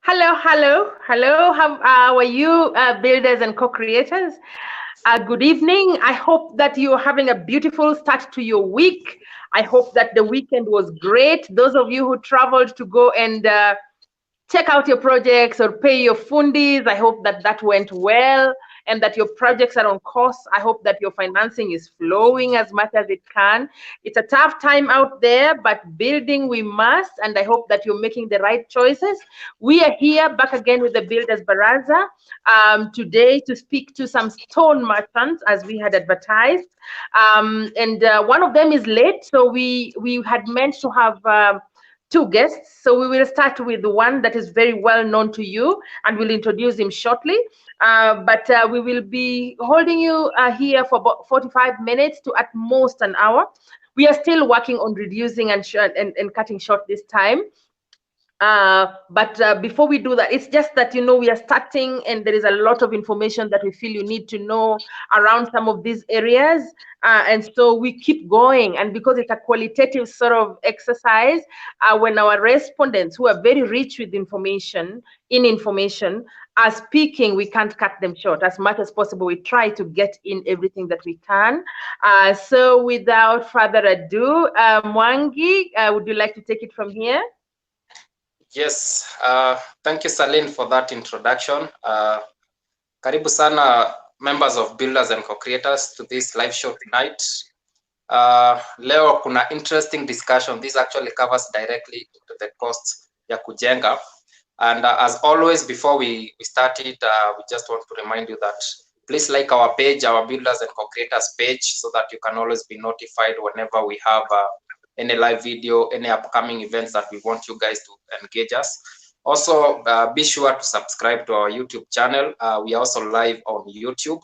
Hello. How are you, builders and co-creators? Good evening. I hope that you're having a beautiful start to your week. I hope that the weekend was great. Those of you who traveled to go and check out your projects or pay your fundis. I hope that that went well and that your projects are on course. I hope that your financing is flowing as much as it can. It's a tough time out there, but building we must, and I hope that you're making the right choices. We are here back again with the Builders Baraza today to speak to some stone merchants as we had advertised. And one of them is late, so we had meant to have two guests. So we will start with the one that is very well known to you, and we'll introduce him shortly. But we will be holding you here for about 45 minutes to at most an hour. We are still working on reducing and cutting short this time. But before we do that, it's just that, we are starting and there is a lot of information that we feel you need to know around some of these areas. And so we keep going. And because it's a qualitative sort of exercise, when our respondents who are very rich with information, are speaking, we can't cut them short. As much as possible, we try to get in everything that we can. So without further ado, Mwangi, would you like to take it from here? Yes, thank you, Celine, for that introduction. Karibu sana, members of Builders and Co-Creators, to this live show tonight. Leo kuna interesting discussion. This actually covers directly to the costs ya kujenga. And as always, before we start it, we just want to remind you that please like our page, our Builders and Co-Creators page, so that you can always be notified whenever we have any live video, any upcoming events that we want you guys to engage us. Also, be sure to subscribe to our YouTube channel. We are also live on YouTube.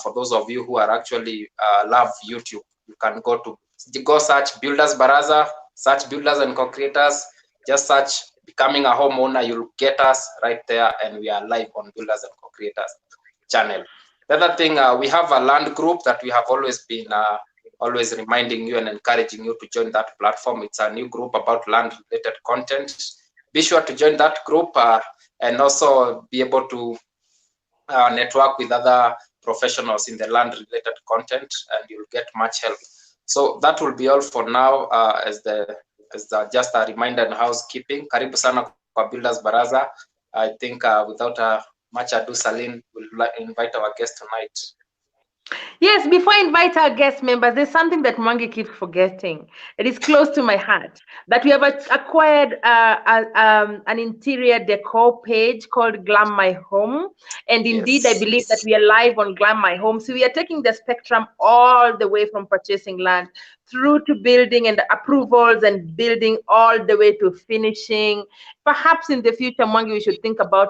For those of you who are actually love YouTube, you can go search Builders Baraza, search Builders and Co-Creators, just search Becoming a Homeowner. You'll get us right there, and we are live on Builders and Co-Creators channel. The other thing, we have a land group that we have always been always reminding you and encouraging you to join that platform. It's a new group about land-related content. Be sure to join that group and also be able to network with other professionals in the land-related content, and you'll get much help. So that will be all for now, as just a reminder and housekeeping. Karibu sana kwa Builders Baraza. I think without much ado, Celine will invite our guest tonight. Yes, before I invite our guest members, there's something that Mwangi keeps forgetting. It is close to my heart, that we have acquired an interior decor page called Glam My Home. And indeed, yes, I believe that we are live on Glam My Home. So we are taking the spectrum all the way from purchasing land through to building and approvals and building all the way to finishing. Perhaps in the future, Mwangi, we should think about,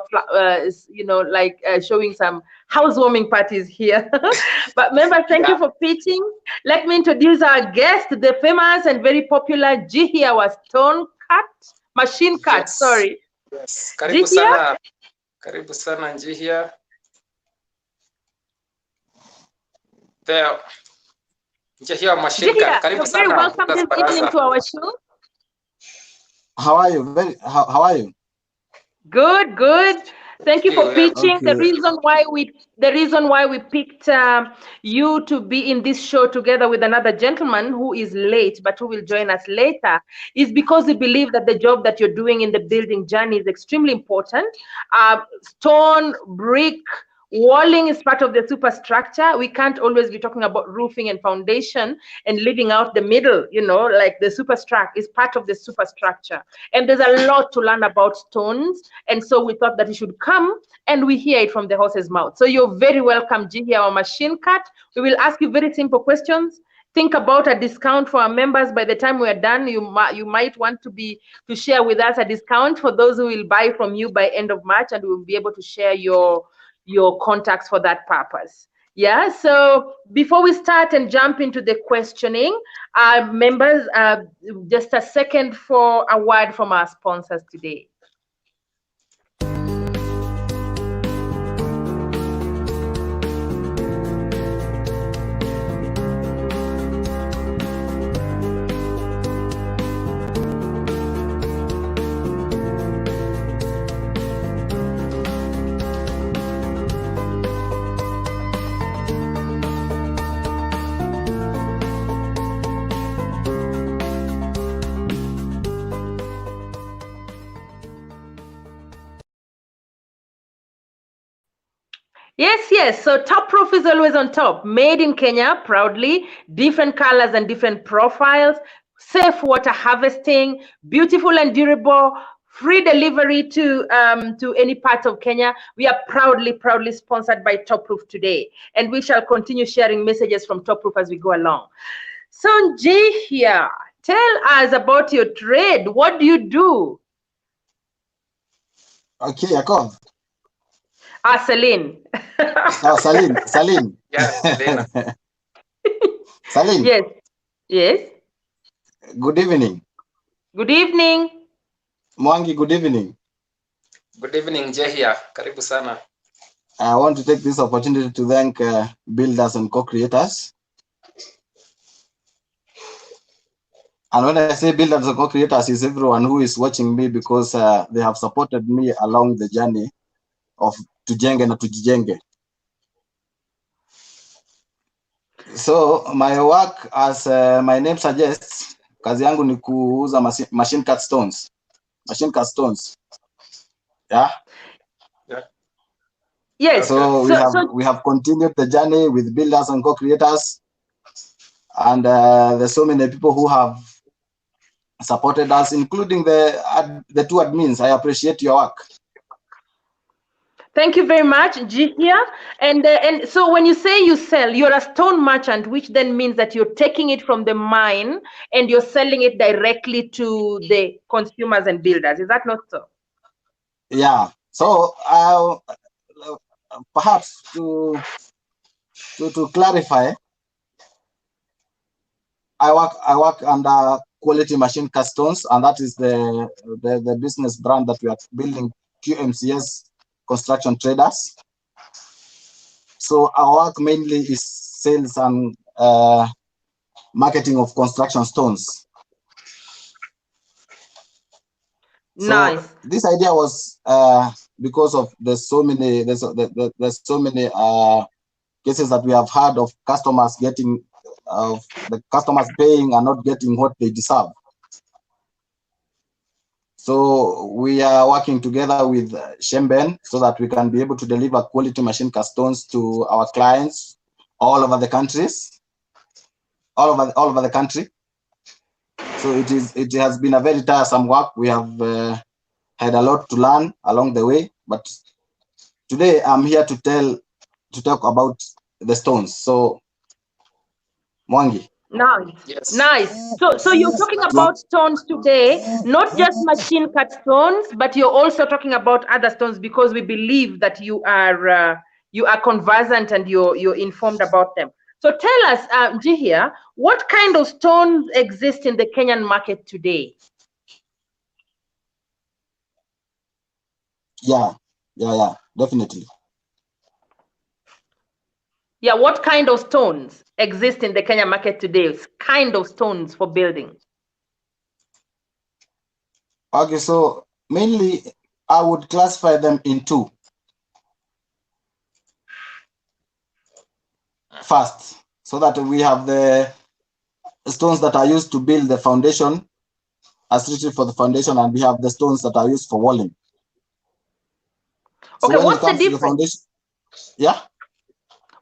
showing some housewarming parties here. But members, thank you for pitching. Let me introduce our guest, the famous and very popular Jihi, our machine cut, yes. Sorry. Yes, karibu sana. Karibu sana, Jihi. There. Jihi, machine cut. Karibu sana. Very welcome this evening to our show. How are you? How are you? Good. Thank you for pitching. Okay. The reason why we picked you to be in this show together with another gentleman who is late, but who will join us later, is because we believe that the job that you're doing in the building journey is extremely important. Stone, brick, walling is part of the superstructure. We can't always be talking about roofing and foundation and leaving out the middle, like the superstructure is part of the superstructure. And there's a lot to learn about stones. And so we thought that you should come and we hear it from the horse's mouth. So you're very welcome, Jihi, our machine cut. We will ask you very simple questions. Think about a discount for our members. By the time we are done, you might want to share with us a discount for those who will buy from you by end of March, and we will be able to share your contacts for that purpose. Yeah, so before we start and jump into the questioning, members, just a second for a word from our sponsors today. Yes, yes. So top roof is always on top. Made in Kenya, proudly. Different colors and different profiles. Safe water harvesting. Beautiful and durable. Free delivery to any part of Kenya. We are proudly sponsored by Top Roof today, and we shall continue sharing messages from Top Roof as we go along. Sonji here, tell us about your trade. What do you do? Okay, Yakov. Celine. Oh, Salim. Yeah, Selena. Salim, Yes, yes. good evening. Good evening. Mwangi, good evening. Good evening, Jehia. Karibu sana. I want to take this opportunity to thank builders and co-creators. And when I say builders and co-creators, is everyone who is watching me, because they have supported me along the journey of tujenge na tujijenge. So my work, as my name suggests, kazi yangu ni kuuza machine cut stones. Machine cut stones. Yeah. Yeah. Yes. So Okay. we have continued the journey with builders and co-creators, and there's so many people who have supported us, including the two admins. I appreciate your work. Thank you very much, Jihia. And so when you say you sell, you're a stone merchant, which then means that you're taking it from the mine and you're selling it directly to the consumers and builders. Is that not so? Yeah. So perhaps to clarify, I work under Quality Machine Cut Stones, and that is the business brand that we are building, QMCS Construction Traders. So our work mainly is sales and marketing of construction stones. Nice. So this idea was because of there's so many cases that we have heard of customers getting the customers paying and not getting what they deserve. So we are working together with Shemben so that we can be able to deliver quality machine cut stones to our clients all over the countries, all over the country. So it has been a very tiresome work. We have had a lot to learn along the way, but today I'm here to talk about the stones. So Mwangi. Nice. Yes. Nice. So you're talking about stones today, not just machine cut stones, but you're also talking about other stones, because we believe that you are conversant and you're informed about them. So tell us, Jihia, what kind of stones exist in the Kenyan market today? Yeah, definitely. Yeah, what kind of stones exist in the Kenyan market today? Kind of stones for building. Okay, so mainly I would classify them in two. First, so that we have the stones that are used to build the foundation, as treated for the foundation, and we have the stones that are used for walling. So okay, when what's it comes the to the difference? foundation, yeah.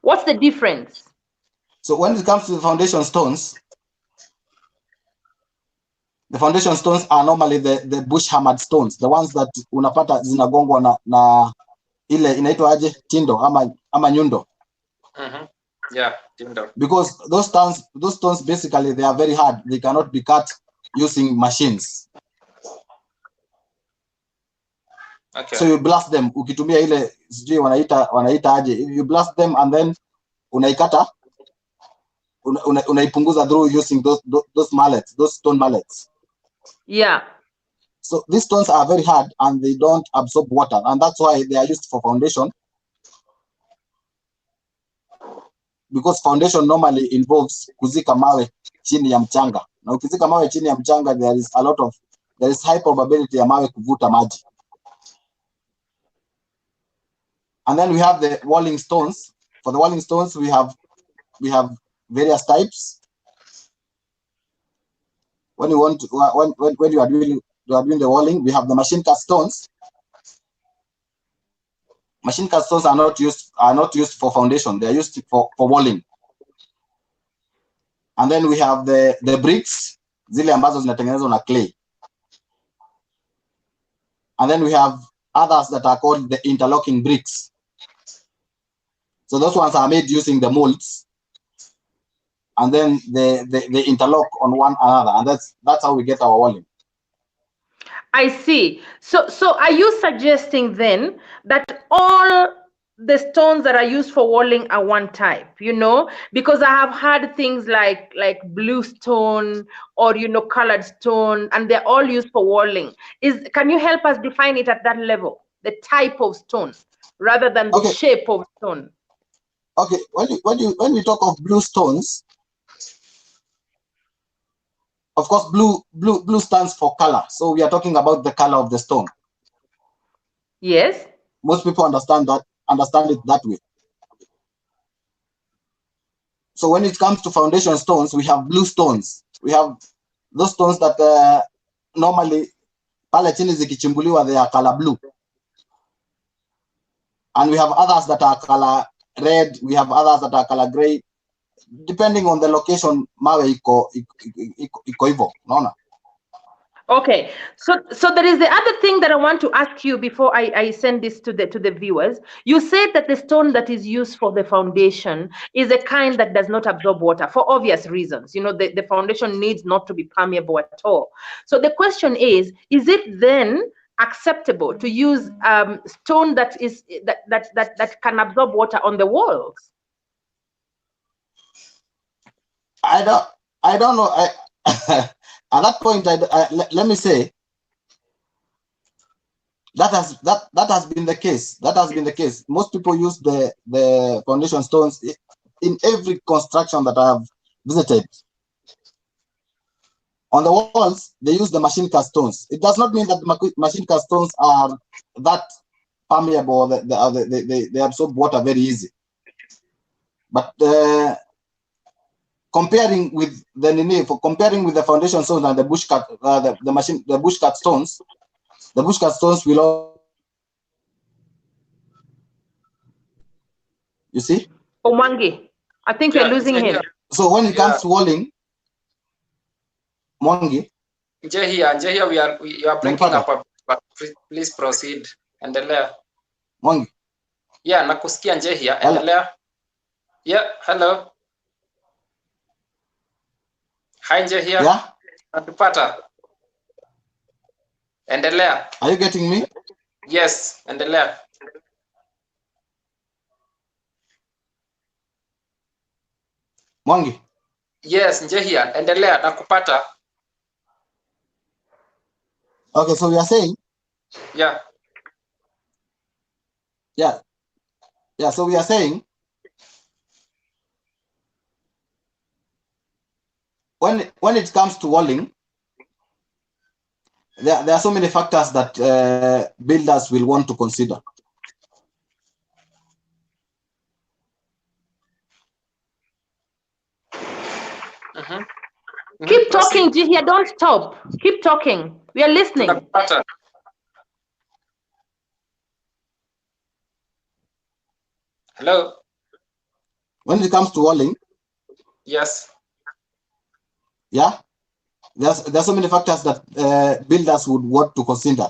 What's the difference? So when it comes to the foundation stones are normally the bush hammered stones, the ones that unapata zinagongwa na ile inaitwa aje, tindo ama nyundo. Yeah, tindo. Because those stones basically they are very hard. They cannot be cut using machines. Okay. So you blast them, ukitumia ile sijui wanaita aje, you blast them and then unaikata, unaipunguza through using those mallets, those stone mallets. Yeah. So these stones are very hard and they don't absorb water, and that's why they are used for foundation. Because foundation normally involves kuzika mawe chini ya mchanga. Na ukizika mawe chini ya mchanga, there is high probability ya mawe kuvuta maji. And then we have the walling stones. For the walling stones, we have various types. When you want to, when you are doing the walling, we have the machine cut stones. machine cut stones are not used for foundation. They are used for walling. And then we have the bricks, zile ambazo zinatengenezwa na clay. And then we have others that are called the interlocking bricks. So those ones are made using the molds, and then they interlock on one another, and that's how we get our walling. I see. So are you suggesting then that all the stones that are used for walling are one type, you know? Because I have heard things like blue stone or, you know, colored stone, and they're all used for walling. Can you help us define it at that level, the type of stone, rather than the shape of stone? Okay, when we talk of blue stones, of course, blue stands for color. So we are talking about the color of the stone. Yes. Most people understand it that way. So when it comes to foundation stones, we have blue stones. We have those stones that normally pale chini zikichimbuliwa, they are color blue. And we have others that are color red. We have others that are color gray. Depending on the location, mawe iko hivyo, unaona? Okay, so there is the other thing that I want to ask you before I send this to the viewers. You said that the stone that is used for the foundation is a kind that does not absorb water for obvious reasons. You know, the foundation needs not to be permeable at all. So the question is it then acceptable to use stone that can absorb water on the walls? I don't know. At that point, let me say that has been the case. That has been the case. Most people use the foundation stones in every construction that I have visited. On the walls, they use the machine cast stones. It does not mean that the machine cast stones are that permeable. They absorb water very easy. But comparing with the foundation stones and the bush cut stones, the bush cut stones will all, you see? Mwangi, I think you're losing him. So when it comes to walling, Mwangi. Njehia, you are breaking up, but please proceed. Endelea. Mwangi. Yeah, nakusikia Njehia. Endelea. Yeah, hello. Hi Njehia. Yeah. Natupata. Endelea. Are you getting me? Yes, endelea. Mwangi. Yes, Njehia, endelea, nakupata. Okay, so we are saying. Yeah. Yeah. Yeah, so we are saying when it comes to walling, there are so many factors that builders will want to consider. Keep talking, Njehia, don't stop. Keep talking. We are listening. Hello. When it comes to walling, yes. Yeah, there's so many factors that builders would want to consider.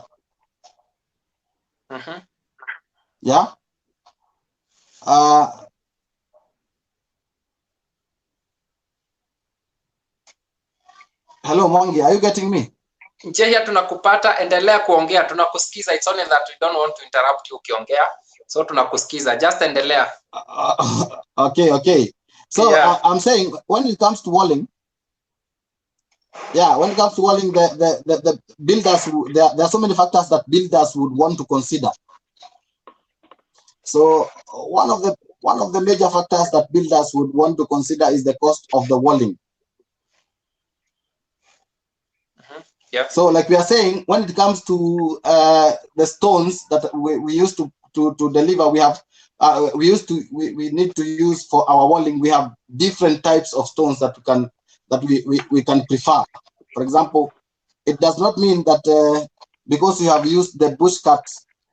Yeah. Hello, Mwangi, are you getting me? Njehia, tunakupata, endelea kuongea, tunakusikiza. It's only that we don't want to interrupt you ukiongea. So tunakusikiza, just endelea. Okay. So yeah. I'm saying when it comes to walling, the builders, there are so many factors that builders would want to consider. So one of the major factors that builders would want to consider is the cost of the walling. Yeah. So like we are saying, when it comes to the stones that we used to deliver, we need to use for our walling. We have different types of stones that we can prefer. For example, it does not mean that because you have used the bush cut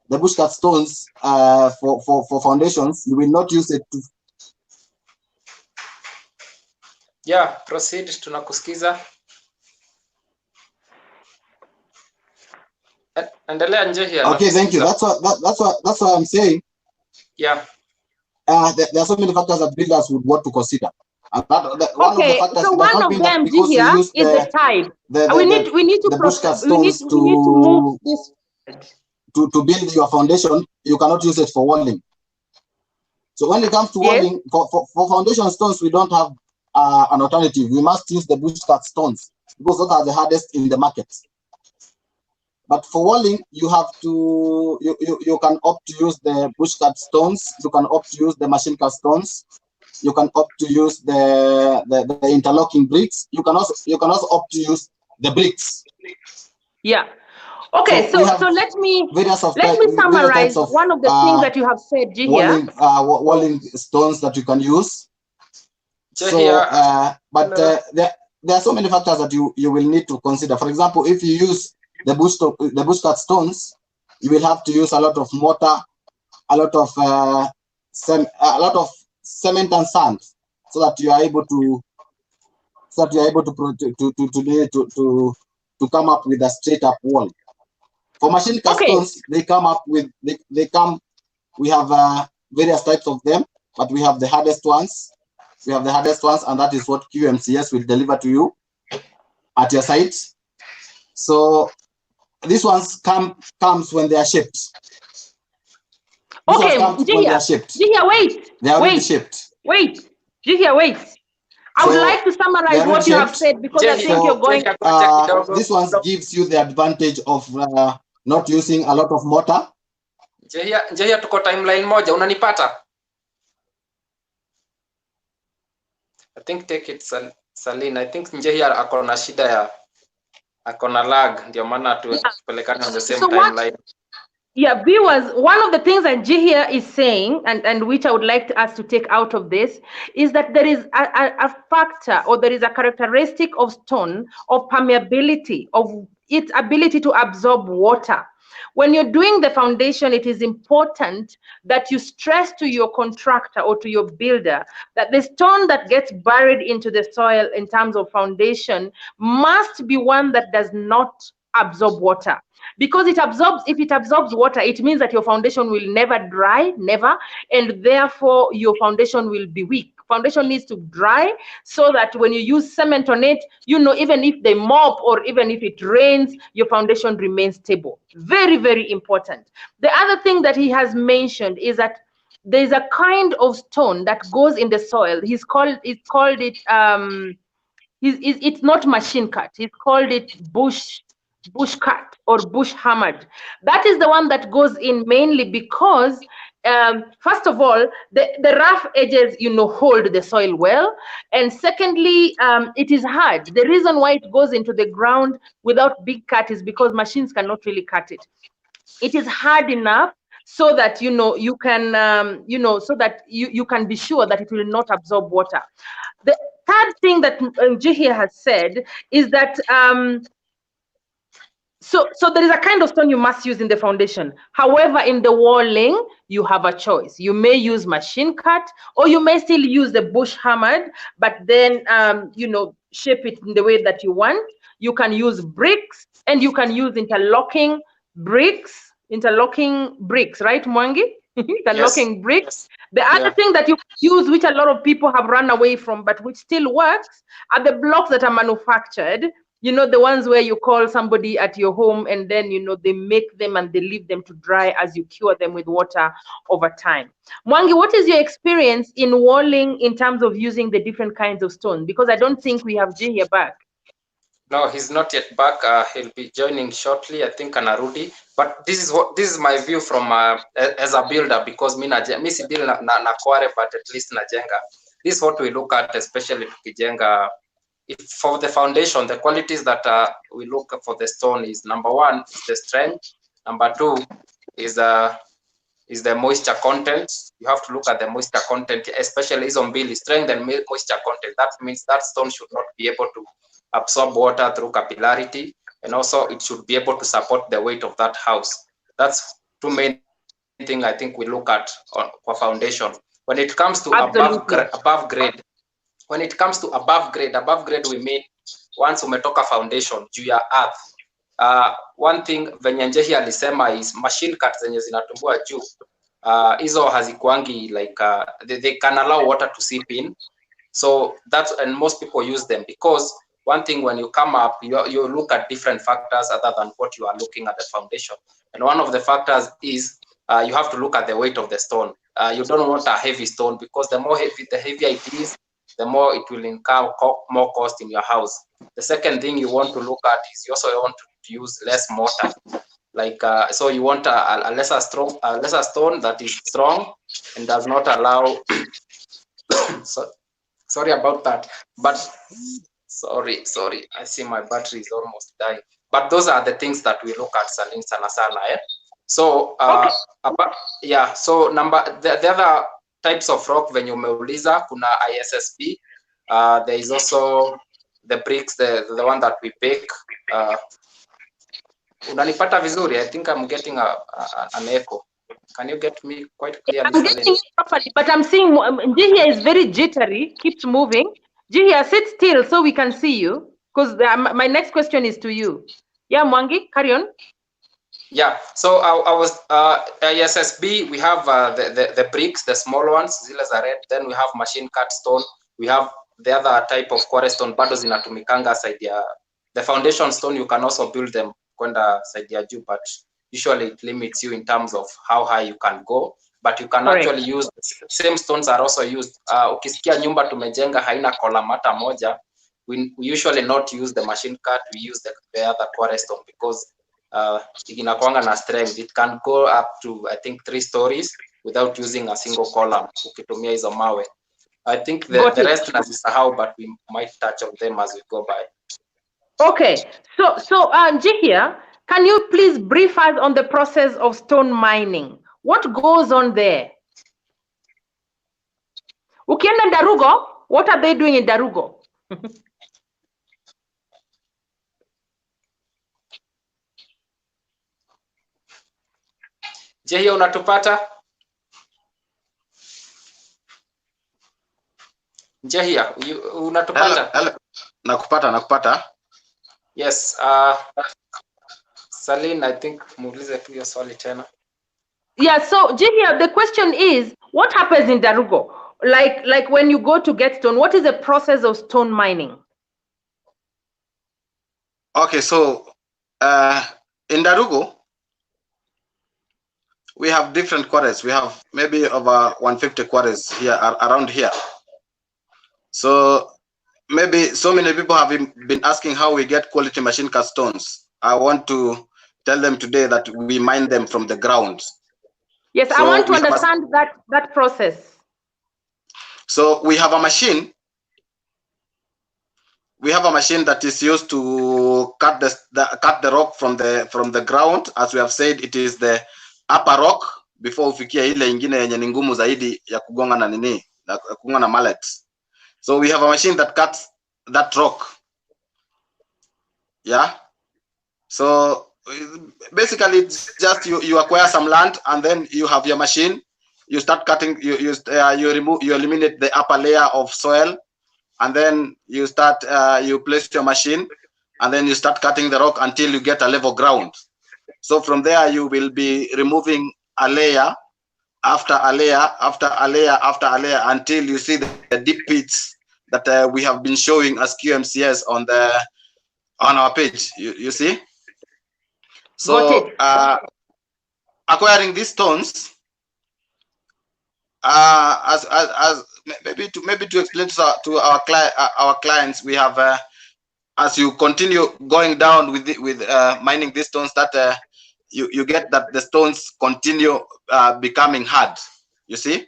the bushcut stones for foundations, you will not use it to. Yeah, proceed, tunakusikiza. Endelea nje here. Okay, thank you. That's what I'm saying. Yeah. There are so many factors that builders would want to consider. And one of the factors, so one of them here is the type. We need to the bushcut stones we need to move this to build your foundation. You cannot use it for walling. So when it comes to walling, for foundation stones, we don't have an alternative. We must use the bushcut stones because those are the hardest in the market. But for walling, you have to you can opt to use the bushcut stones. You can opt to use the machine cut stones. You can opt to use the interlocking bricks. You can also opt to use the bricks. Yeah. Okay. So let me summarize one of the things that you have said, Jihia. Walling stones that you can use. So, but there are so many factors that you will need to consider. For example, if you use the bushcut stones, you will have to use a lot of mortar, a lot of cement and sand, so that you are able to come up with a straight up wall. For machine cut stones, they come up with we have various types of them, but we have the hardest ones. And that is what QMCS will deliver to you at your site. So these ones comes when they are shipped. Okay, Jihia, wait. They are already shipped. Wait, Jihia, wait. I would like to summarize what you have said because I think you're going. This one gives you the advantage of not using a lot of mortar. Jihia, tuko timeline moja, unanipata? I think take it, Saline. I think Njehia akona shida ya akona lag, ndio maana tupelekane on the same timeline. Yeah, viewers, one of the things that Jihia is saying, and which I would like us to take out of this, is that there is a factor, or there is a characteristic of stone, of permeability, of its ability to absorb water. When you're doing the foundation, it is important that you stress to your contractor or to your builder that the stone that gets buried into the soil in terms of foundation must be one that does not absorb water. Because if it absorbs water, it means that your foundation will never dry, never, and therefore your foundation will be weak. Foundation needs to dry so that when you use cement on it, even if they mop or even if it rains, your foundation remains stable. Very, very important. The other thing that he has mentioned is that there's a kind of stone that goes in the soil. It's called it it's not machine cut. He's called it bush cut or bush hammered. That is the one that goes in mainly because first of all, the rough edges hold the soil well, and secondly, it is hard. The reason why it goes into the ground without big cut is because machines cannot really cut it. It is hard enough so that you can so that you can be sure that it will not absorb water. The third thing that Jihia has said is that so there is a kind of stone you must use in the foundation. However, in the walling, you have a choice. You may use machine cut, or you may still use the bush hammered, but then shape it in the way that you want. You can use bricks, and you can use interlocking bricks, right, Mwangi? Interlocking bricks. The other thing that you use, which a lot of people have run away from, but which still works, are the blocks that are manufactured. The ones where you call somebody at your home and then, they make them and they leave them to dry as you cure them with water over time. Mwangi, what is your experience in walling in terms of using the different kinds of stone? Because I don't think we have Jihia back. No, he's not yet back. He'll be joining shortly, I think, Anarudi. But this is my view from as a builder, because mi si build na kware, but at least najenga. This is what we look at, especially tukijenga. For the foundation, the qualities that we look for the stone is, number one, is the strength. Number two is the moisture content. You have to look at the moisture content, especially isombili, strength and moisture content. That means that stone should not be able to absorb water through capillarity, and also it should be able to support the weight of that house. That's two main thing I think we look at for foundation. When it comes to Absolutely. above grade, when it comes to above grade we mean once umetoka foundation juu ya earth. One thing venye Njehi alisema is machine cut zenye zinatumbua juu hizo hazikuangi like they can allow water to seep in, so that's, and most people use them because one thing when you come up you look at different factors other than what you are looking at the foundation, and one of the factors is you have to look at the weight of the stone. You don't want a heavy stone because the heavier it is, the more it will incur more cost in your house. The second thing you want to look at is you also want to use less mortar. Like so you want a lesser stone that is strong and does not allow so, sorry about that, but sorry, I see my battery is almost dying. But those are the things that we look at sana sana, eh? So yeah, so the other types of rock when you umeuliza kuna ISSB, there is also the bricks, the one that we bake. Unanipata vizuri? I think I'm getting an echo. Can you get me quite clearly? I'm getting it properly, but I'm seeing Njihia is very jittery, keeps moving. Njihia, sit still so we can see you, because my next question is to you. Yeah, Mwangi, carry on. Yeah, so I was ISSB, we have the bricks, the small ones, zile za red, then we have machine cut stone, we have the other type of quarry stone, bado zinatumikanga side ya the foundation stone. You can also build them kwenda side ya juu, but usually it limits you in terms of how high you can go, but you can actually use same stones are also used. Ukisikia nyumba tumejenga haina column hata moja, we usually not use the machine cut, we use the other quarry stone because inakuanga na strength. It can go up to I think 3 stories without using a single column ukitumia hizo mawe. I think the rest nazisahau, but we might touch on them as we go by. Okay, so Njihia, can you please brief us on the process of stone mining? What goes on there? Ukienda Ndarugo, what are they doing in Ndarugo? Njihia, unatupata? Njihia, unatupata? Hello. Nakupata. Yes, Saline, I think muulize tu hiyo swali tena. Yeah, so Njihia, the question is, what happens in Ndarugo? Like when you go to get stone, what is the process of stone mining? Okay, so in Ndarugo, we have different quarries. We have maybe over 150 quarries here around here. So maybe so many people have been asking how we get quality machine cut stones. I want to tell them today that we mine them from the ground. Yes, so I want to understand that process. So we have a machine. We have a machine that is used to cut the rock from the ground. As we have said, it is the upper rock before ufikia ile ingine yenye ni ngumu zaidi ya kugonga na nini, na kugonga na mallet. So we have a machine that cuts that rock. Yeah. So basically, it's just you acquire some land and then you have your machine. You start cutting. You eliminate the upper layer of soil, and then you start you place your machine, and then you start cutting the rock until you get a level ground. So from there you will be removing a layer after a layer after a layer after a layer until you see the deep pits that we have been showing as QMCS on our page. You see. So acquiring these stones, as maybe to explain to our clients, we have as you continue going down with mining these stones, that you get that the stones continue becoming hard. You see.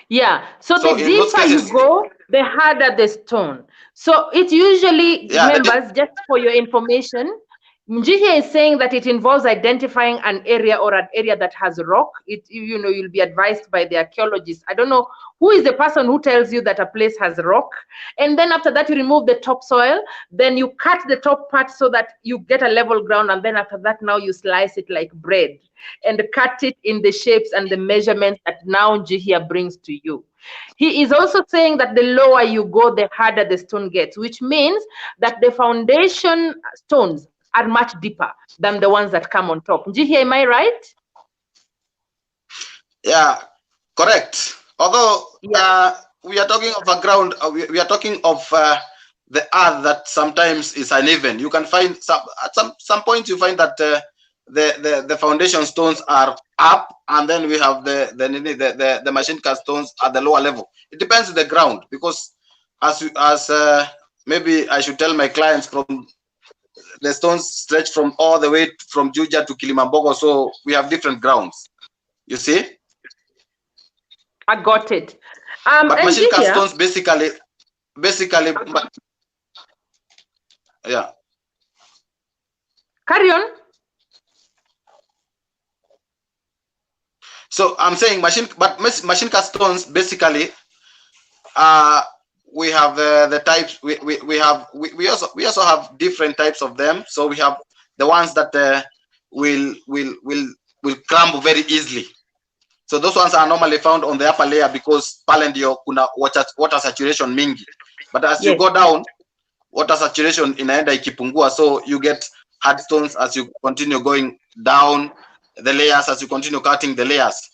Yeah. So the deeper you go, the harder the stone. So it usually, members, just for your information, Njihia is saying that it involves identifying an area or an area that has rock. You'll be advised by the archaeologist. I don't know who is the person who tells you that a place has rock. And then after that, you remove the topsoil. Then you cut the top part so that you get a level ground. And then after that, now you slice it like bread and cut it in the shapes and the measurements that now Njihia brings to you. He is also saying that the lower you go, the harder the stone gets, which means that the foundation stones are much deeper than the ones that come on top. Njihia, am I right? Yeah, correct. Although we are talking of a ground, we are talking of the earth that sometimes is uneven. You can find at some points you find that the foundation stones are up, and then we have the machine cast stones at the lower level. It depends on the ground, because as maybe I should tell my clients, from the stones stretch from all the way from Juja to Kilimambogo, so we have different grounds. You see? I got it. But machine cast stones basically, yeah. Carry on. So I'm saying machine cast stones basically, we have the types. We also have different types of them. So we have the ones that will crumble very easily. So those ones are normally found on the upper layer, because pale ndio kuna water saturation mingi. But as you go down, water saturation inaenda ikipungua, so you get hard stones as you continue going down the layers, as you continue cutting the layers.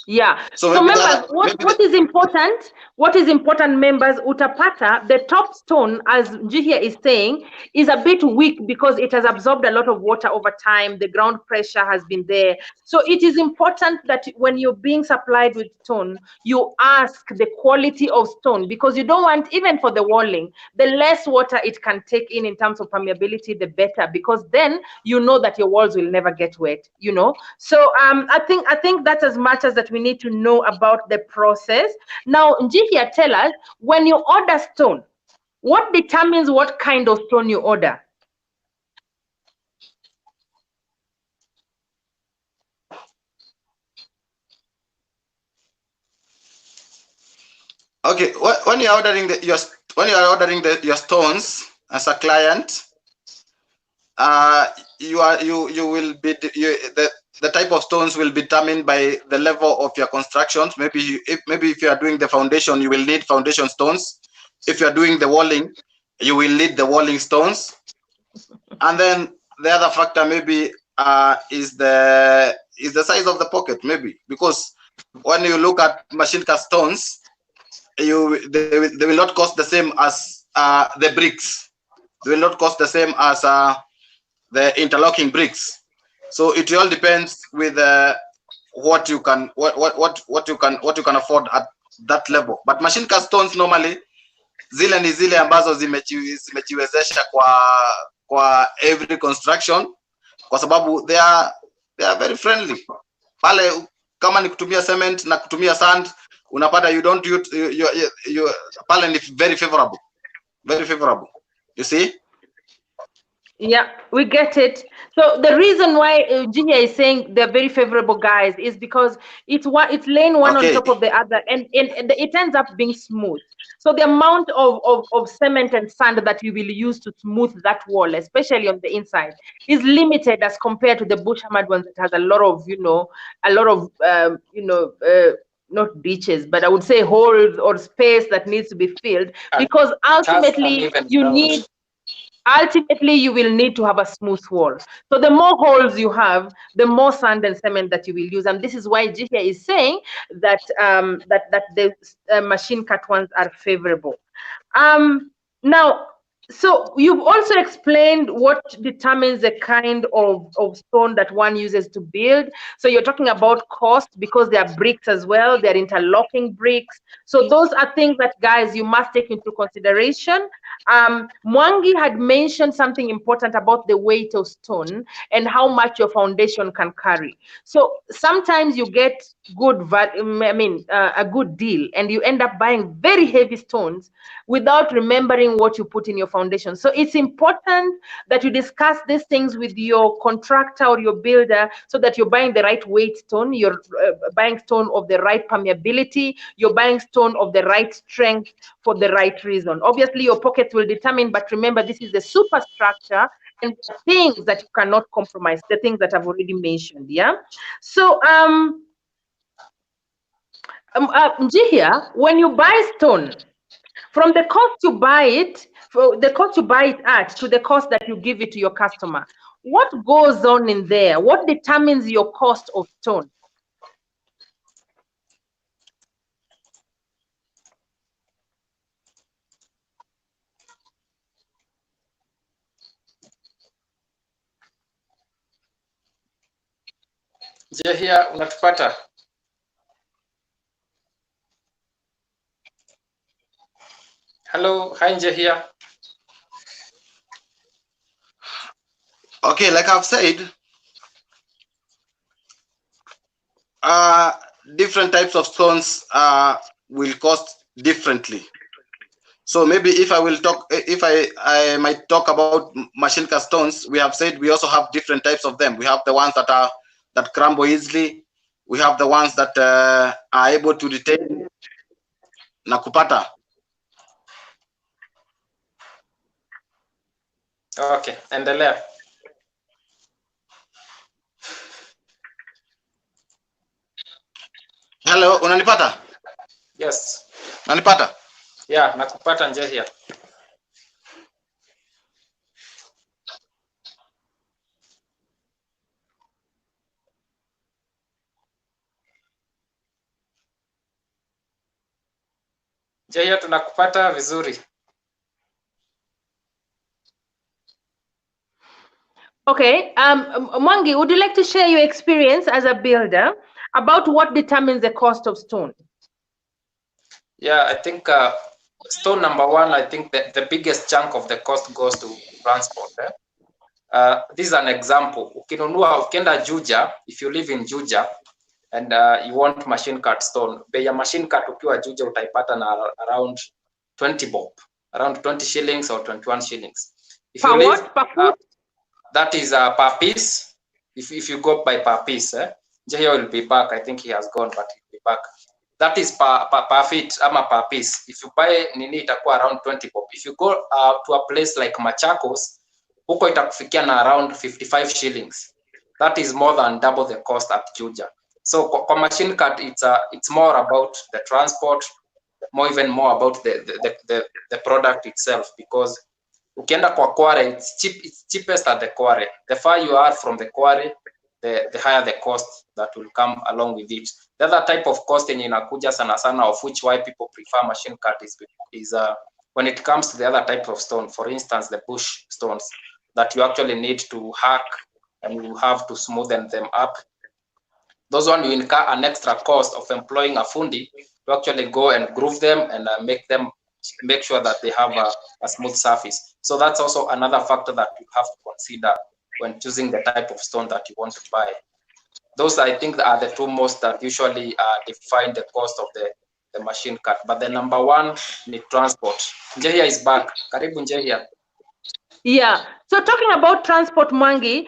Yeah. So members, what is important? What is important, members? Utapata, the top stone, as Njihia is saying, is a bit weak because it has absorbed a lot of water over time. The ground pressure has been there. So it is important that when you're being supplied with stone, you ask the quality of stone, because you don't want, even for the walling, the less water it can take in terms of permeability, the better, because then you know that your walls will never get wet, you know. So I think that's as much as that we need to know about the process. Now, Njihia, tell us, when you order stone, what determines what kind of stone you order? Okay, when you're ordering your stones as a client, the type of stones will be determined by the level of your constructions. Maybe if you are doing the foundation, you will need foundation stones. If you are doing the walling, you will need the walling stones. And then the other factor maybe is the size of the pocket, maybe, because when you look at machine cast stones, they will not cost the same as the bricks. They will not cost the same as the interlocking bricks. So it all depends with what you can afford at that level. But machine cast stones normally zile ni zile ambazo zimejiwezesha kwa every construction, kwa sababu they are very friendly. Pale kama ni kutumia cement na kutumia sand, unapata you don't use you pale ni very favorable. You see? Yeah, we get it. So the reason why Njihia is saying they're very favorable, guys, is because it's laying one on top of the other, and it ends up being smooth. So the amount of cement and sand that you will use to smooth that wall, especially on the inside, is limited as compared to the bush hammered ones that has a lot of not ditches, but I would say holes or space that needs to be filled, because ultimately you will need to have a smooth wall. So the more holes you have, the more sand and cement that you will use. And this is why Njihia is saying that that the machine cut ones are favorable. Now, so you've also explained what determines the kind of stone that one uses to build. So you're talking about cost, because they are bricks as well. They're interlocking bricks. So those are things that, guys, you must take into consideration. Mwangi had mentioned something important about the weight of stone and how much your foundation can carry. So sometimes you get a good deal, and you end up buying very heavy stones without remembering what you put in your foundation. So it's important that you discuss these things with your contractor or your builder so that you're buying the right weight stone, you're buying stone of the right permeability, you're buying stone of the right strength for the right reason. Obviously, your pockets will determine, but remember, this is the superstructure and things that you cannot compromise, the things that I've already mentioned. Yeah. So, Njihia, when you buy stone, from the cost you buy it, the cost you buy it at to the cost that you give it to your customer, what goes on in there? What determines your cost of stone? Njihia, unatupata? Hello, hi Njihia. Okay, like I've said, different types of stones will cost differently. So maybe if I will talk, if I might talk about machine cast stones, we have said we also have different types of them. We have the ones that crumble easily. We have the ones that are able to retain nakupata. Okay, endelea. Hello, unanipata? Yes. Unanipata? Yeah, nakupata Njihia. Njihia, tunakupata vizuri. Okay, Mwangi, would you like to share your experience as a builder about what determines the cost of stone? Yeah, I think stone number one, I think the biggest chunk of the cost goes to transport. This is an example. Ukienda Juja, if you live in Juja and you want machine cut stone, bei ya machine cut ukiwa Juja utaipata na around 20 bob, around 20 shillings or 21 shillings. If Per you live, what? Per foot? that is per piece. If you go by per piece, Njihia will be back. I think he has gone, but he'll be back. That is per feet ama per piece. If you buy nini itakuwa around 20 bob. If you go to a place like Machakos, huko itakufikia na around 55 shillings. That is more than double the cost at Juja. So kwa machine cut, it's more about the transport, even more about the product itself, because ukienda kwa quarry, it's cheapest at the quarry. The far you are from the quarry, the higher the cost that will come along with it. The other type of cost yenye inakuja sana sana, of which why people prefer machine cut is when it comes to the other type of stone, for instance, the bush stones that you actually need to hack and you have to smoothen them up. Those one you incur an extra cost of employing a fundi to actually go and groove them and make sure that they have a smooth surface. So that's also another factor that you have to consider when choosing the type of stone that you want to buy. Those, I think, are the two most that usually define the cost of the machine cut. But the number one is transport. Njihia is back. Karibu Njihia. Yeah. So talking about transport, Mwangi,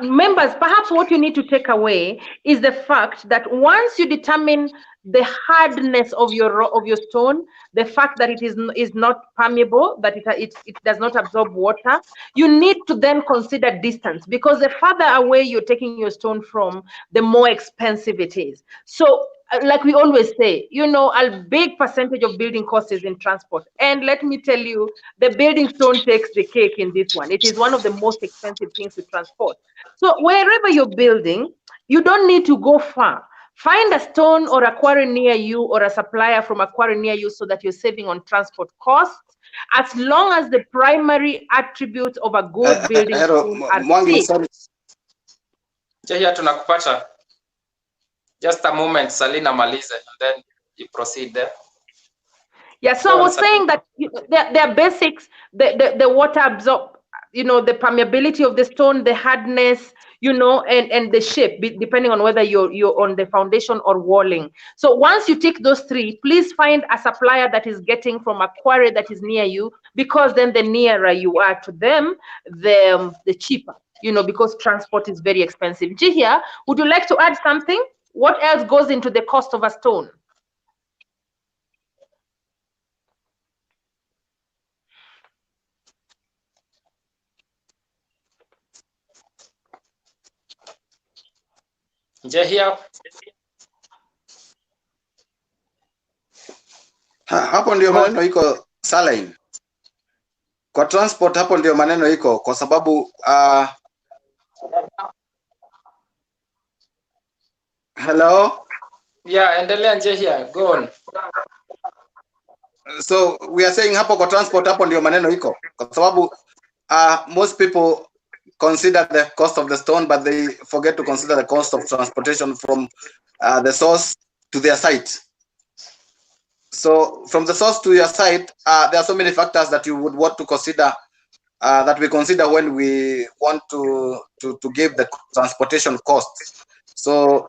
members, perhaps what you need to take away is the fact that once you determine the hardness of your stone, the fact that it is not permeable, that it does not absorb water, you need to then consider distance, because the farther away you're taking your stone from, the more expensive it is. So like we always say, a big percentage of building cost is in transport. And let me tell you, the building stone takes the cake in this one. It is one of the most expensive things to transport. So wherever you're building, you don't need to go far. Find a stone or a quarry near you, or a supplier from a quarry near you, so that you're saving on transport costs, as long as the primary attributes of a good building stone are thick. Njihia, tunakupata. Just a moment, Salina malize, and then you proceed there. Yeah, so I was saying that their basics, the water the permeability of the stone, the hardness, and the shape, depending on whether you're on the foundation or walling. So once you tick those three, please find a supplier that is getting from a quarry that is near you, because then the nearer you are to them, the cheaper, because transport is very expensive. Jihia, would you like to add something? What else goes into the cost of a stone? Jehia. Hapo ndio maneno iko Saline. Kwa transport hapo ndio maneno iko, kwa sababu hello? Yeah, endelea Jehia, go on. So we are saying hapo kwa transport hapo ndio maneno iko, kwa sababu most people consider the cost of the stone, but they forget to consider the cost of transportation from the source to their site. So from the source to your site, there are so many factors that you would want to consider, that we consider when we want to give the transportation costs. So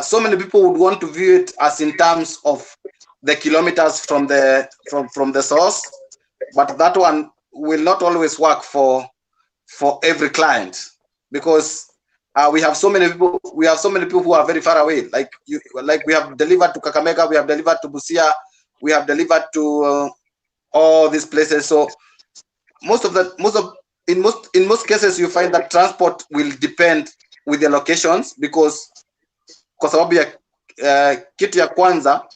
so many people would want to view it as in terms of the kilometers from the source, but that one will not always work for every client, because we have so many people who are very far away. Like we have delivered to Kakamega, we have delivered to Busia, we have delivered to all these places. So in most cases you find that transport will depend with the locations, because kwa sababu ya kitu ya kwanza,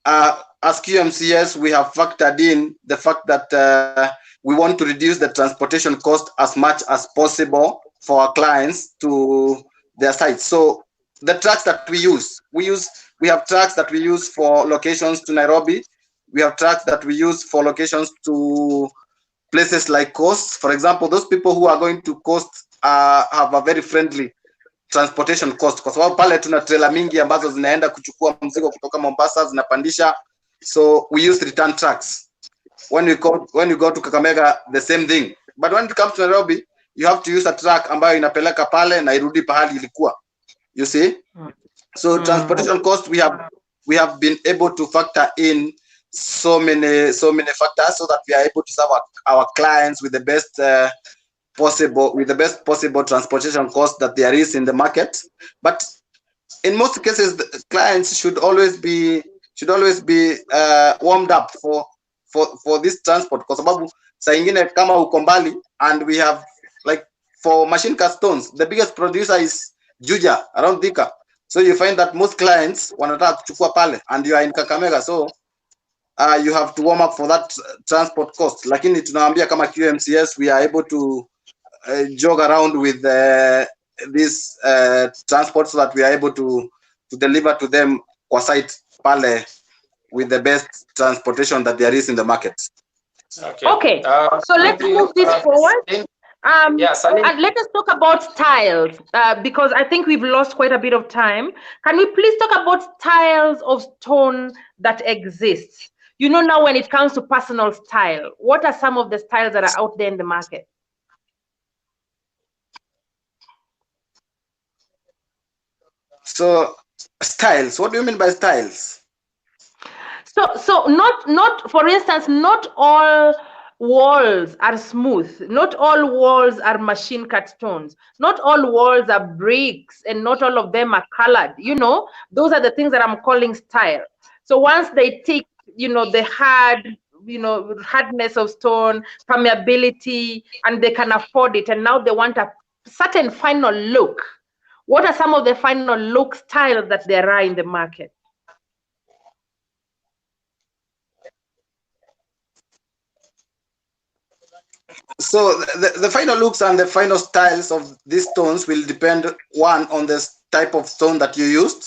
as QMCS we have factored in the fact that we want to reduce the transportation cost as much as possible for our clients to their sites. So the trucks that we have trucks that we use for locations to Nairobi. We have trucks that we use for locations to places like coast. For example, those people who are going to coast have a very friendly transportation cost, kwa sababu pale tuna trailer mingi ambazo zinaenda kuchukua mzigo kutoka Mombasa zinapandisha. So we use return trucks. When you go to Kakamega, the same thing. But when it comes to Nairobi, you have to use a truck ambayo inapeleka pale na irudi pahali ilikuwa. You see? So transportation cost, we have been able to factor in so many factors, so that we are able to serve our clients with the best possible transportation cost that there is in the market. But in most cases, the clients should always be warmed up for this transport, kwa sababu saa ingine kama uko mbali, and we have, like, for machine cast stones, the biggest producer is Juja around Thika. So you find that most clients wanataka kuchukua pale, and you are in Kakamega, so you have to warm up for that transport cost. Lakini tunawaambia kama QMCS, we are able to jog around with this transport, so that we are able to deliver to them kwa site pale with the best transportation that there is in the market. Okay. So let's move this forward. Yes, and let us talk about styles, because I think we've lost quite a bit of time. Can we please talk about styles of stone that exist? Now when it comes to personal style, what are some of the styles that are out there in the market? So styles, what do you mean by styles? So not for instance, not all walls are smooth, not all walls are machine cut stones, not all walls are bricks, and not all of them are colored. Those are the things that I'm calling style. So once they take the hardness of stone, permeability, and they can afford it, and now they want a certain final look, what are some of the final look styles that there are in the market? So the final looks and the final styles of these stones will depend, one, on the type of stone that you used,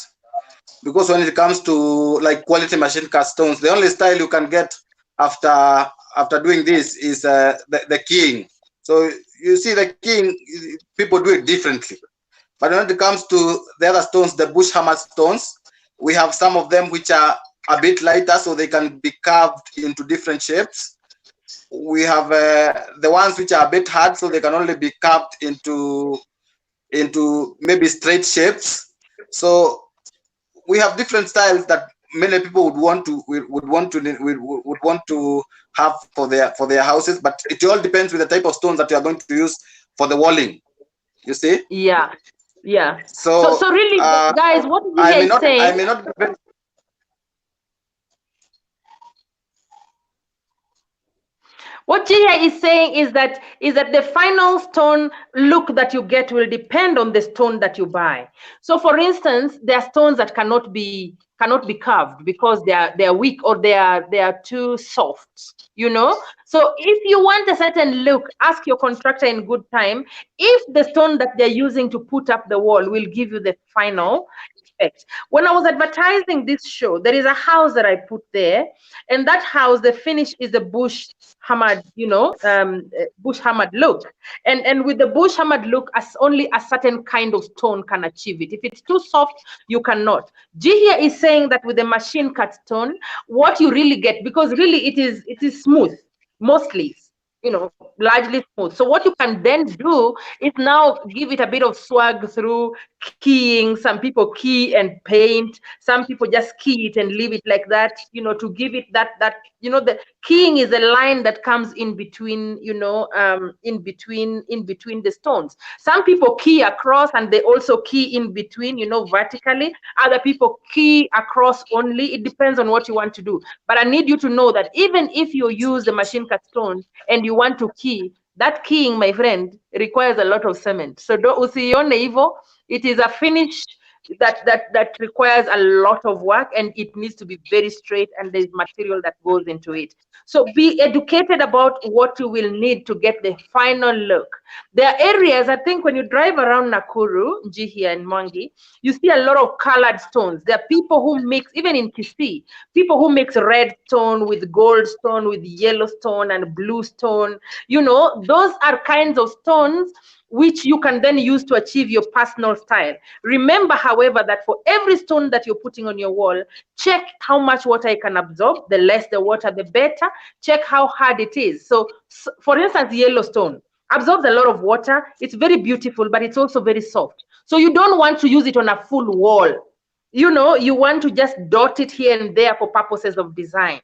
because when it comes to like quality machine cast stones, the only style you can get after doing this is the keying. So you see, the keying, people do it differently. But when it comes to the other stones, the bush hammer stones, we have some of them which are a bit lighter, so they can be carved into different shapes. we have the ones which are a bit hard, so they can only be carved into maybe straight shapes. So we have different styles that many people would want to have for their houses, but it all depends with the type of stones that you are going to use for the walling. You see? Yeah. So really, guys, what I Jihia may is not saying. What Jihia is saying is that the final stone look that you get will depend on the stone that you buy. So, for instance, there are stones that cannot be carved because they are weak or they are too soft. You know. So, if you want a certain look, ask your contractor in good time if the stone that they're using to put up the wall will give you the final effect. When I was advertising this show, there is a house that I put there, and that house, the finish is a bush hammered, bush hammered look. And with the bush hammered look, as only a certain kind of stone can achieve it. If it's too soft, you cannot. Jihia is saying that with the machine cut stone, what you really get, because really it is smooth, mostly, largely smooth. So what you can then do is now give it a bit of swag through keying. Some people key and paint. Some people just key it and leave it like that, to give it that the keying is a line that comes in between, in between the stones. Some people key across and they also key in between, vertically. Other people key across only. It depends on what you want to do. But I need you to know that even if you use the machine cut stone and you want to key, that keying, my friend, requires a lot of cement. So don't usione hivyo. It is a finish that requires a lot of work, and it needs to be very straight, and there's material that goes into it. So be educated about what you will need to get the final look. There are areas, I think, when you drive around Nakuru, Jihia and Mwangi, you see a lot of colored stones. There are people who mix, even in Kisii, people who mix red stone with gold stone, with yellow stone and blue stone. Those are kinds of stones which you can then use to achieve your personal style. Remember, however, that for every stone that you're putting on your wall, check how much water it can absorb. The less the water, the better. Check how hard it is. So for instance, yellow stone absorbs a lot of water. It's very beautiful, but it's also very soft. So you don't want to use it on a full wall. You want to just dot it here and there for purposes of design.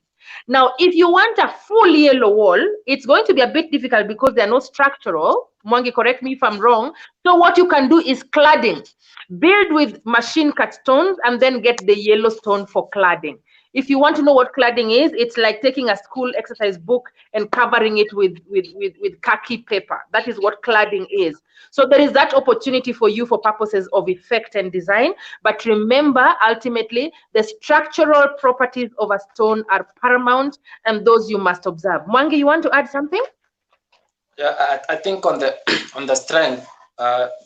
Now, if you want a full yellow wall, it's going to be a bit difficult because they're not structural. Mwangi, correct me if I'm wrong. So what you can do is cladding. Build with machine cut stones and then get the yellow stone for cladding. If you want to know what cladding is, it's like taking a school exercise book and covering it with khaki paper. That is what cladding is. So there is that opportunity for you for purposes of effect and design. But remember, ultimately, the structural properties of a stone are paramount, and those you must observe. Mwangi, you want to add something? Yeah, I think on the strength,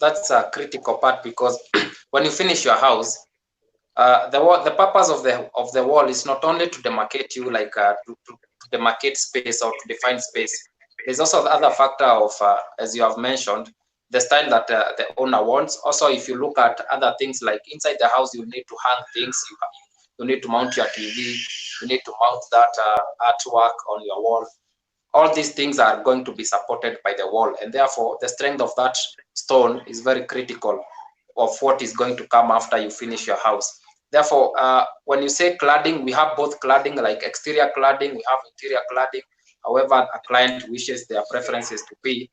that's a critical part, because when you finish your house, the purpose of the wall is not only to demarcate you, like to demarcate space or to define space. There's also the other factor of, as you have mentioned, the style that the owner wants. Also, if you look at other things like inside the house, you need to hang things. You need to mount your TV. You need to mount that artwork on your wall. All these things are going to be supported by the wall, and therefore the strength of that stone is very critical of what is going to come after you finish your house. Therefore, when you say cladding, we have both cladding, like exterior cladding, we have interior cladding. However, a client wishes their preferences to be.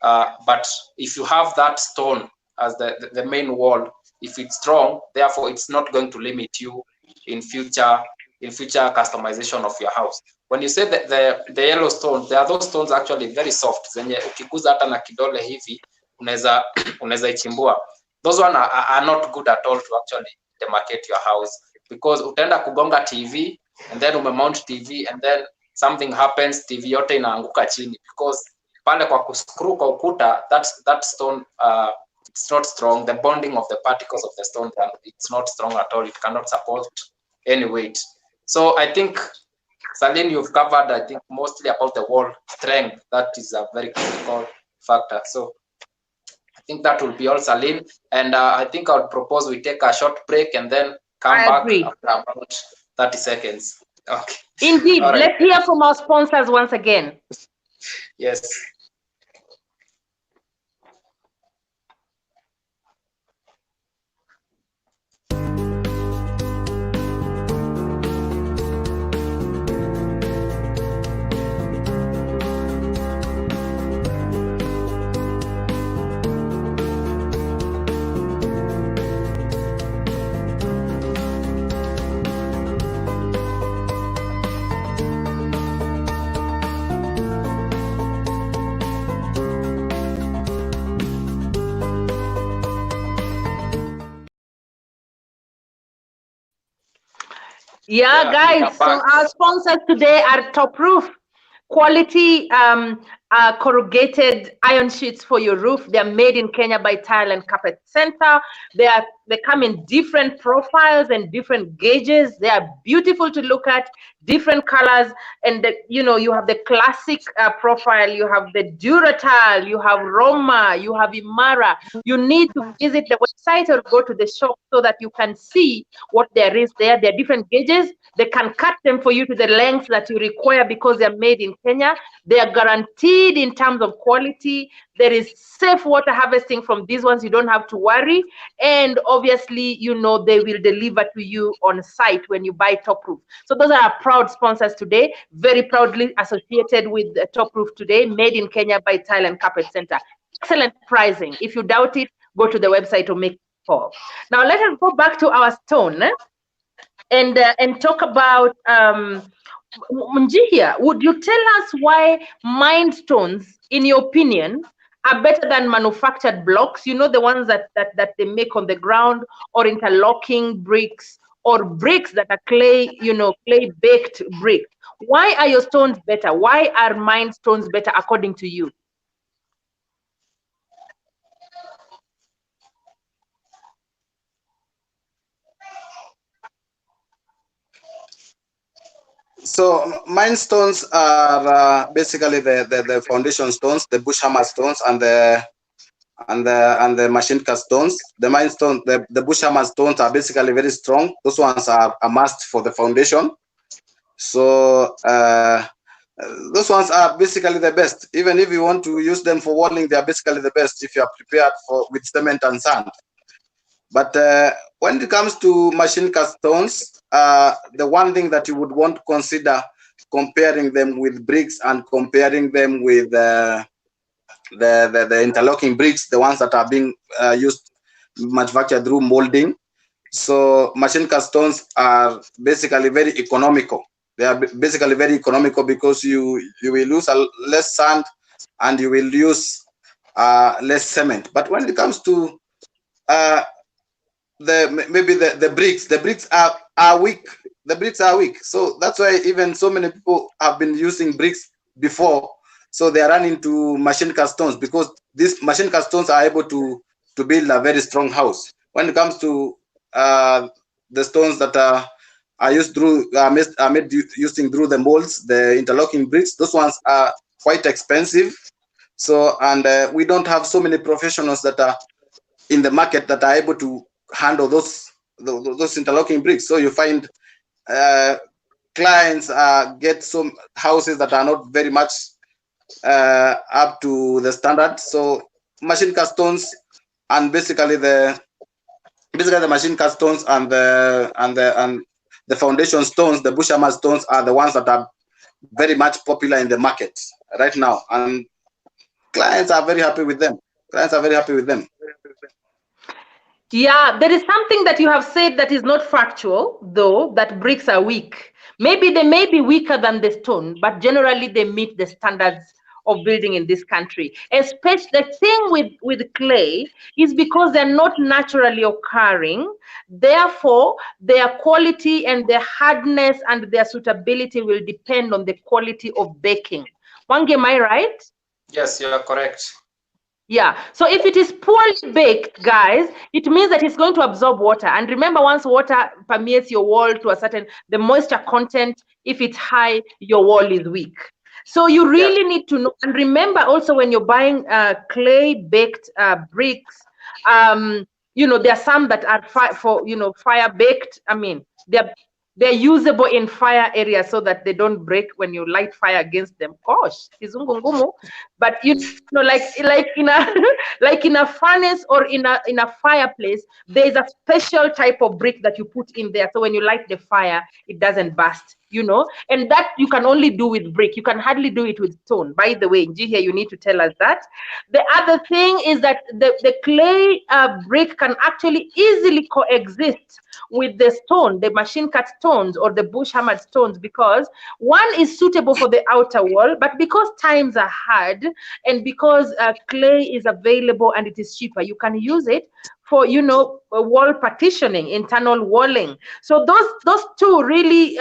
But if you have that stone as the main wall, if it's strong, therefore it's not going to limit you in future customization of your house. When you say that the yellow stones, there are those stones actually very soft, zenye ukiguza hata na kidole hivi unaweza ichimbua. Those one are not good at all to actually demarcate your house, because utaenda kugonga TV and then umemount TV and then something happens, TV yote inaanguka chini, because pale kwa kuscrew kwa ukuta, that stone it's not strong. The bonding of the particles of the stone, it's not strong at all. It cannot support any weight. So I think, Saline, you've covered, I think, mostly about the wall strength. That is a very critical factor. So I think that will be all, Saline. And I think I would propose we take a short break and then come back after about 30 seconds. Okay. Indeed. Right. Let's hear from our sponsors once again. Yes. Yeah, guys, so our sponsors today are Top Roof. Quality corrugated iron sheets for your roof. They're made in Kenya by Tile and Carpet Center. They come in different profiles and different gauges. They are beautiful to look at, different colors. And you have the classic profile. You have the Duratile. You have Roma. You have Imara. You need to visit the website or go to the shop so that you can see what there is there. There are different gauges. They can cut them for you to the length that you require because they're made in Kenya. They are guaranteed in terms of quality. There is safe water harvesting from these ones. You don't have to worry. And obviously, they will deliver to you on site when you buy Top Roof. So those are our proud sponsors today, very proudly associated with Top Roof today, made in Kenya by Tile and Carpet Center. Excellent pricing. If you doubt it, go to the website or make a call. Now let us go back to our stone and talk about Njihia. Would you tell us why mined stones, in your opinion, are better than manufactured blocks? The ones that they make on the ground, or interlocking bricks, or bricks that are clay baked bricks. Why are your stones better? Why are mined stones better according to you? So mine stones are basically the foundation stones, the bush hammer stones, and the machine cast stones. The mine stone, the bush hammer stones are basically very strong. Those ones are a must for the foundation. So those ones are basically the best. Even if you want to use them for walling, they are basically the best if you are prepared with cement and sand. But when it comes to machine cast stones, the one thing that you would want to consider comparing them with bricks and comparing them with the interlocking bricks, the ones that are being used, manufactured through molding. So machine cast stones are basically very economical. They are basically very economical because you will use less sand and you will use less cement. But when it comes to the bricks are weak. The bricks are weak. So that's why even so many people have been using bricks before. So they are running to machine cast stones because these machine cast stones are able to build a very strong house. When it comes to the stones that are used through made using through the molds, the interlocking bricks, those ones are quite expensive. So we don't have so many professionals that are in the market that are able to handle those interlocking bricks. So you find clients get some houses that are not very much up to the standard. So machine cast stones and basically the machine cast stones and the foundation stones, the bush hammer stones, are the ones that are very much popular in the market right now, and clients are very happy with them. Yeah, there is something that you have said that is not factual, though, that bricks are weak. Maybe they may be weaker than the stone, but generally they meet the standards of building in this country. Especially the thing with clay is because they're not naturally occurring. Therefore, their quality and their hardness and their suitability will depend on the quality of baking. Wangi, am I right? Yes, you are correct. Yeah, so if it is poorly baked, guys, it means that it's going to absorb water. And remember, once water permeates your wall to a certain, the moisture content, if it's high, your wall is weak. So you really need to know. And remember also, when you're buying clay baked bricks, there are some that are fire baked. I mean, they're They're usable in fire areas so that they don't break when you light fire against them. Gosh, kizungu ngumu. But you know, like in a like in a furnace or in a fireplace, there is a special type of brick that you put in there. So when you light the fire, it doesn't burst. You know, and that you can only do with brick. You can hardly do it with stone. By the way, Njihia, you need to tell us that. The other thing is that the clay brick can actually easily coexist with the stone, the machine cut stones or the bush hammered stones, because one is suitable for the outer wall, but because times are hard and because clay is available and it is cheaper, you can use it for, you know, wall partitioning, internal walling. So those two really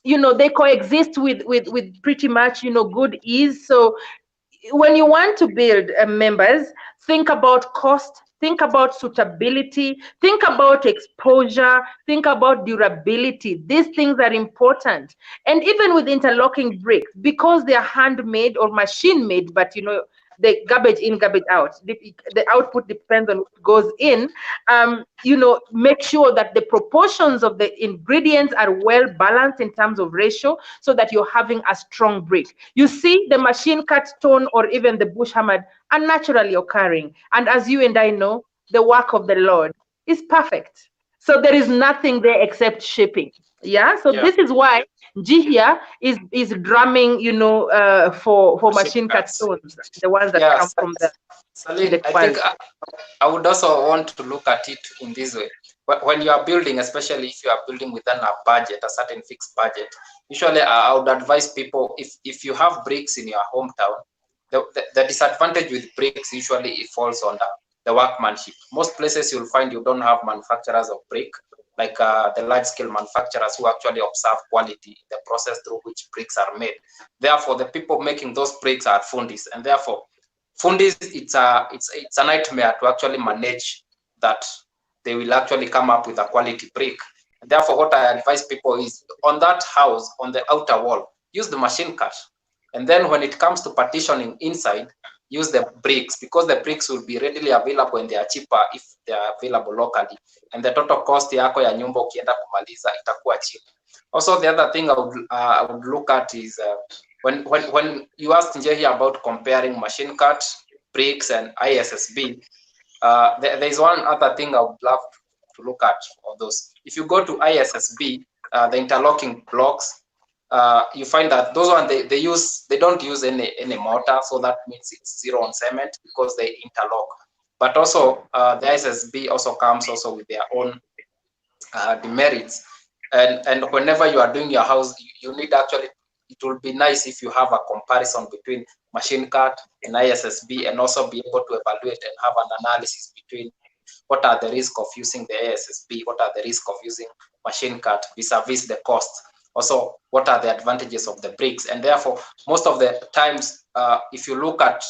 you know, they coexist with pretty much, you know, good ease. So when you want to build members, think about cost, think about suitability, think about exposure, think about durability. These things are important. And even with interlocking bricks, because they are handmade or machine made, but you know, the garbage in, garbage out, the output depends on what goes in. You know, make sure that the proportions of the ingredients are well balanced in terms of ratio, so that you're having a strong brick. You see, the machine cut stone or even the bush hammered are naturally occurring, and as you and I know, the work of the Lord is perfect. So there is nothing there except shaping. Yeah, so this is why Njihia is drumming, you know, for machine cut stones, the ones that come from the Celine, I think I would also want to look at it in this way. When you are building, especially if you are building within a budget, a certain fixed budget, usually I would advise people, if you have bricks in your hometown, the disadvantage with bricks usually it falls on the workmanship. Most places you'll find you don't have manufacturers of brick, like the large-scale manufacturers who actually observe quality, the process through which bricks are made. Therefore, the people making those bricks are fundis, and therefore, fundis, it's a nightmare to actually manage that. They will actually come up with a quality brick. And therefore, what I advise people is on that house, on the outer wall, use the machine cut. And then when it comes to partitioning inside, use the bricks, because the bricks will be readily available and they are cheaper if they are available locally. And the total cost yako ya nyumba ukienda kumaliza itakuwa cheap. Also, the other thing I would look at is when you asked Njihia about comparing machine cut bricks and ISSB, there is one other thing I would love to look at for those. If you go to ISSB, the interlocking blocks, you find that those ones they don't use any mortar, so that means it's zero on cement because they interlock. But also the ISSB also comes also with their own demerits. And whenever you are doing your house, you need actually, it will be nice if you have a comparison between machine cut and ISSB, and also be able to evaluate and have an analysis between what are the risks of using the ISSB, what are the risks of using machine cut vis-a-vis the cost. Also, what are the advantages of the bricks? And therefore, most of the times, if you look at,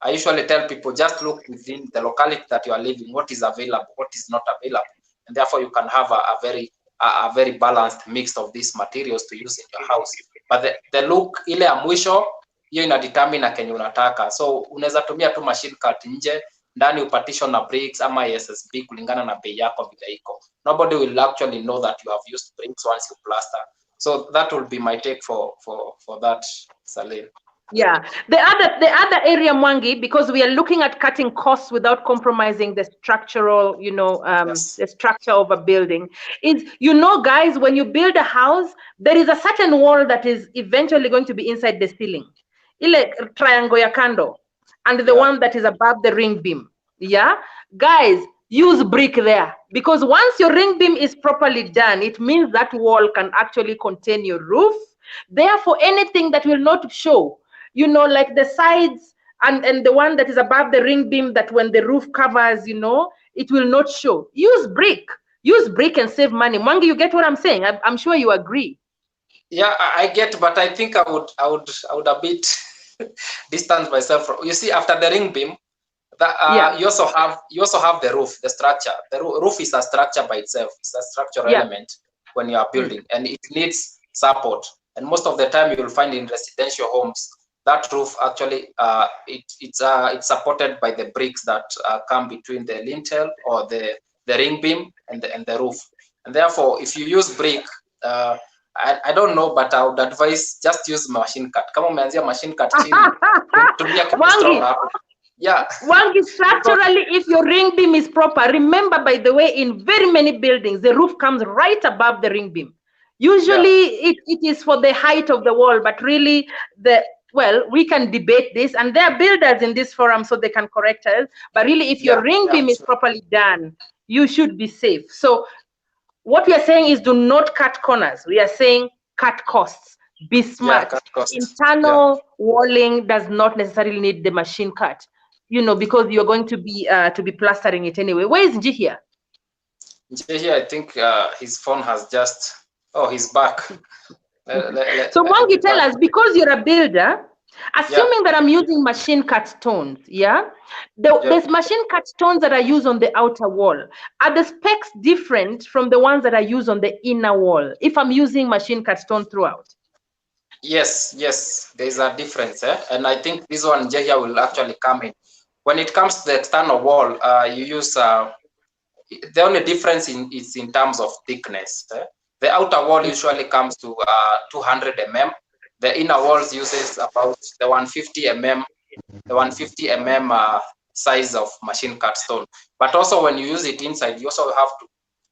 I usually tell people, just look within the locality that you are living, what is available, what is not available. And therefore, you can have a very balanced mix of these materials to use in your house. But the look ile ya mwisho, hiyo ina determine kenye unataka. So unaweza tumia tu machine cut nje, ndani upartition na bricks ama ISSB kulingana na bei yako vile iko. Nobody will actually know that you have used bricks once you plaster. So that will be my take for that, Celine. Yeah, the other area, Mwangi, because we are looking at cutting costs without compromising the structural, you know, the structure of a building, is, you know, guys, when you build a house, there is a certain wall that is eventually going to be inside the ceiling, ile triangle ya kando, and the one that is above the ring beam. Yeah, guys, use brick there, because once your ring beam is properly done, it means that wall can actually contain your roof. Therefore, anything that will not show, you know, like the sides and the one that is above the ring beam, that when the roof covers, you know, it will not show. Use brick and save money. Mwangi, you get what I'm saying? I'm sure you agree. Yeah, I get, but I think I would a bit distance myself from. You see, after the ring beam, you also have the roof, the structure. The roof is a structure by itself. It's a structural element when you are building, and it needs support. And most of the time, you will find in residential homes that roof actually it's supported by the bricks that come between the lintel or the ring beam and the roof. And therefore, if you use brick, I don't know, but I would advise just use machine cut. Kama umeanzia machine cut chini, tumia kitu strong hapo. Yeah. Wangi, structurally, if your ring beam is proper, remember, by the way, in very many buildings, the roof comes right above the ring beam. Usually it is for the height of the wall, but really well, we can debate this, and there are builders in this forum, so they can correct us. But really, if your ring beam is properly done, you should be safe. So what we are saying is do not cut corners. We are saying cut costs. Be smart. Cut costs. Internal walling does not necessarily need the machine cut, because you're going to be plastering it anyway. Where is Njihia? Njihia, I think his phone has just, he's back. So Mwangi, tell us, because you're a builder, assuming that I'm using machine cut stones, there's machine cut stones that are used on the outer wall. Are the specs different from the ones that are used on the inner wall if I'm using machine cut stone throughout? Yes, there's a difference, and I think this one Njihia will actually come in. When it comes to the external wall, you use the only difference is in terms of thickness. The outer wall usually comes to 200 mm. The inner walls uses about the 150 mm, size of machine cut stone. But also when you use it inside, you also have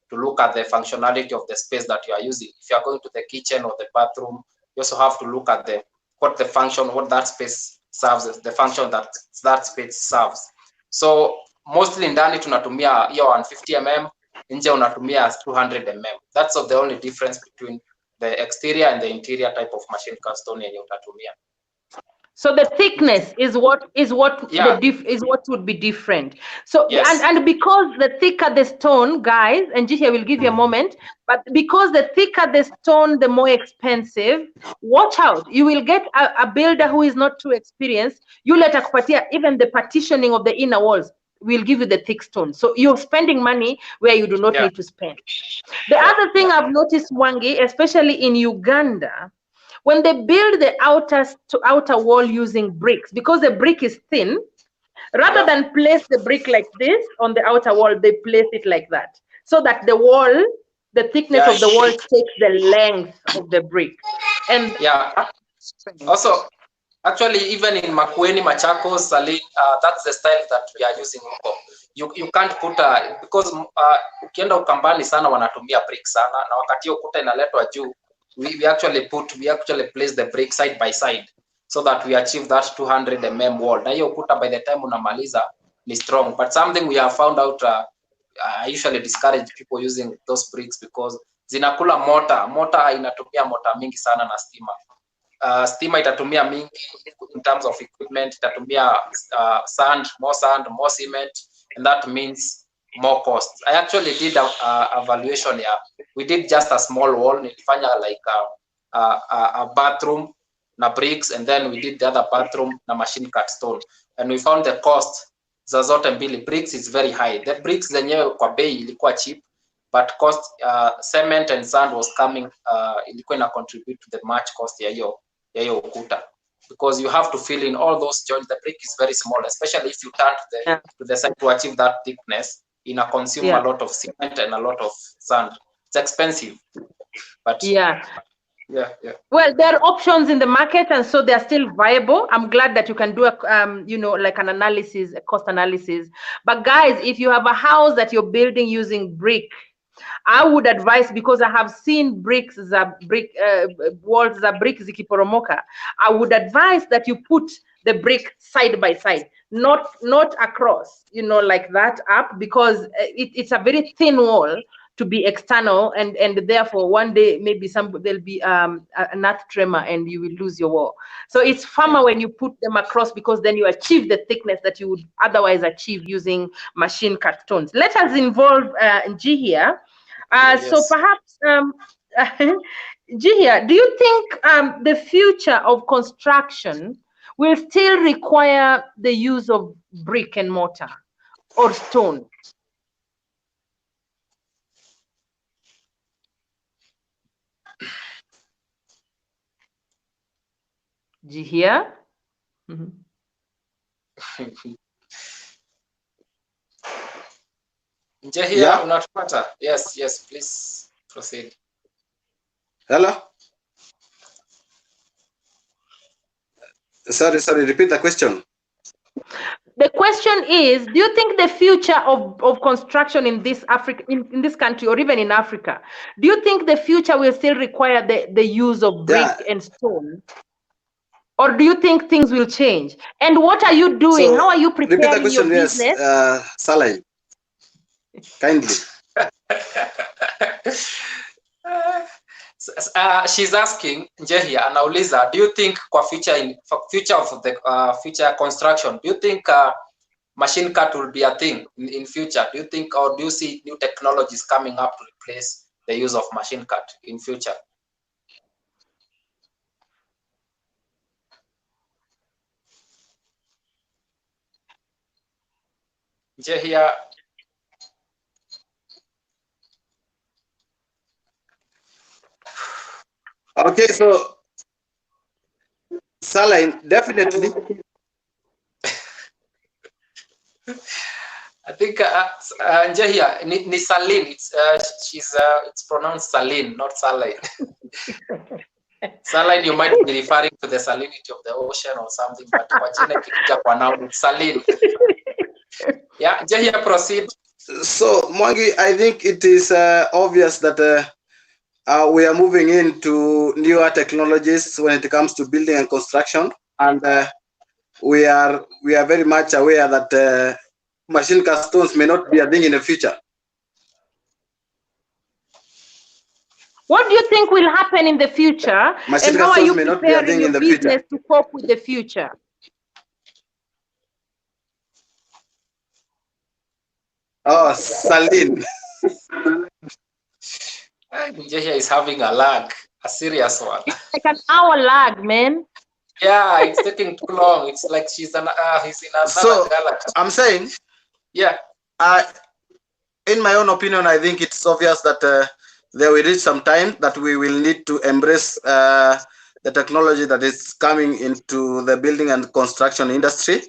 to look at the functionality of the space that you are using. If you are going to the kitchen or the bathroom, you also have to look at what that space serves, the function that space serves. So mostly ndani tunatumia hiyo 150 mm, nje unatumia 200 mm. That's the only difference between the exterior and the interior type of machine cut stone yenye utatumia. So the thickness is what would be different. So and because the thicker the stone, guys, and Njihia will give you a moment, but because the thicker the stone, the more expensive. Watch out! You will get a builder who is not too experienced. You let akupatia even the partitioning of the inner walls. We'll give you the thick stone. So you're spending money where you do not need to spend. The other thing I've noticed, Wangi, especially in Uganda, when they build the outer wall using bricks, because the brick is thin, rather than place the brick like this on the outer wall, they place it like that, so that the thickness of the wall takes the length of the brick. And also, actually, even in Makueni, Machakos, Saline, that's the style that we are using. You can't put because ukienda Ukambani sana wanatumia brick sana, na wakati ukuta inaletwa juu, we actually place the brick side by side so that we achieve that 200 mm wall. Na hiyo ukuta by the time unamaliza ni strong, but something we have found out, I usually discourage people using those bricks because zinakula mota inatumia mota mingi sana na stima. Stima itatumia mingi in terms of equipment, itatumia more cement, and that means more costs. I actually did a valuation here. We did just a small wall, nilifanya like a bathroom na bricks, and then we did the other bathroom na machine cut stone, and we found the cost za zote mbili. Bricks is very high. The bricks zenyewe kwa bei ilikuwa cheap, but cost cement and sand was coming, ilikuwa ina contribute to the much cost ya hiyo ukuta, because you have to fill in all those joints. The brick is very small, especially if you turn to the side to achieve that thickness. Consume a lot of cement and a lot of sand. It's expensive, but well, there are options in the market, and so they're still viable. I'm glad that you can do like an analysis, a cost analysis. But guys, if you have a house that you're building using brick, I would advise, because I have seen walls brick zikiporomoka, I would advise that you put the brick side by side, not across, like that up, because it's a very thin wall to be external, and therefore one day maybe there'll be an earth tremor and you will lose your wall. So it's firmer when you put them across, because then you achieve the thickness that you would otherwise achieve using machine cut stones. Let us involve Njihia. So perhaps, Njihia, do you think the future of construction will still require the use of brick and mortar or stone? Njihia? Njehia, unatupata? Yes, please proceed. Hello? Sorry, repeat the question. The question is, do you think the future of construction in this in this country, or even in Africa, do you think the future will still require the use of brick and stone? Or do you think things will change? And what are you doing? So, how are you repeat the preparing question, your business? Salai, kindly. She's asking, Njehia anauliza, do you think kwa future of the future construction, do you think machine cut will be a thing in future? Do you think, or do you see new technologies coming up to replace the use of machine cut in future? Njehia. Okay, so Salai, definitely. I think Njehia, ni Saline. It's pronounced Saline, not Saline. Saline, you might be referring to the salinity of the ocean or something, but kwa jina kikuja kwa noun, it's Saline. Yeah, Njehia, proceed. So, Mwangi, I think it is obvious that we are moving into newer technologies when it comes to building and construction, and we are very much aware that machine cast stones may not be a thing in the future. What do you think will happen in the future? Machine and how are you may not be a thing preparing in your the business future. to cope with the future? Oh, Saline. Njehia is having a lag, a serious one. It's like an hour lag, man. Yeah, it's taking too long. It's like he's in another galaxy. I'm saying, yeah. In my own opinion, I think it's obvious that there will reach some time that we will need to embrace the technology that is coming into the building and construction industry.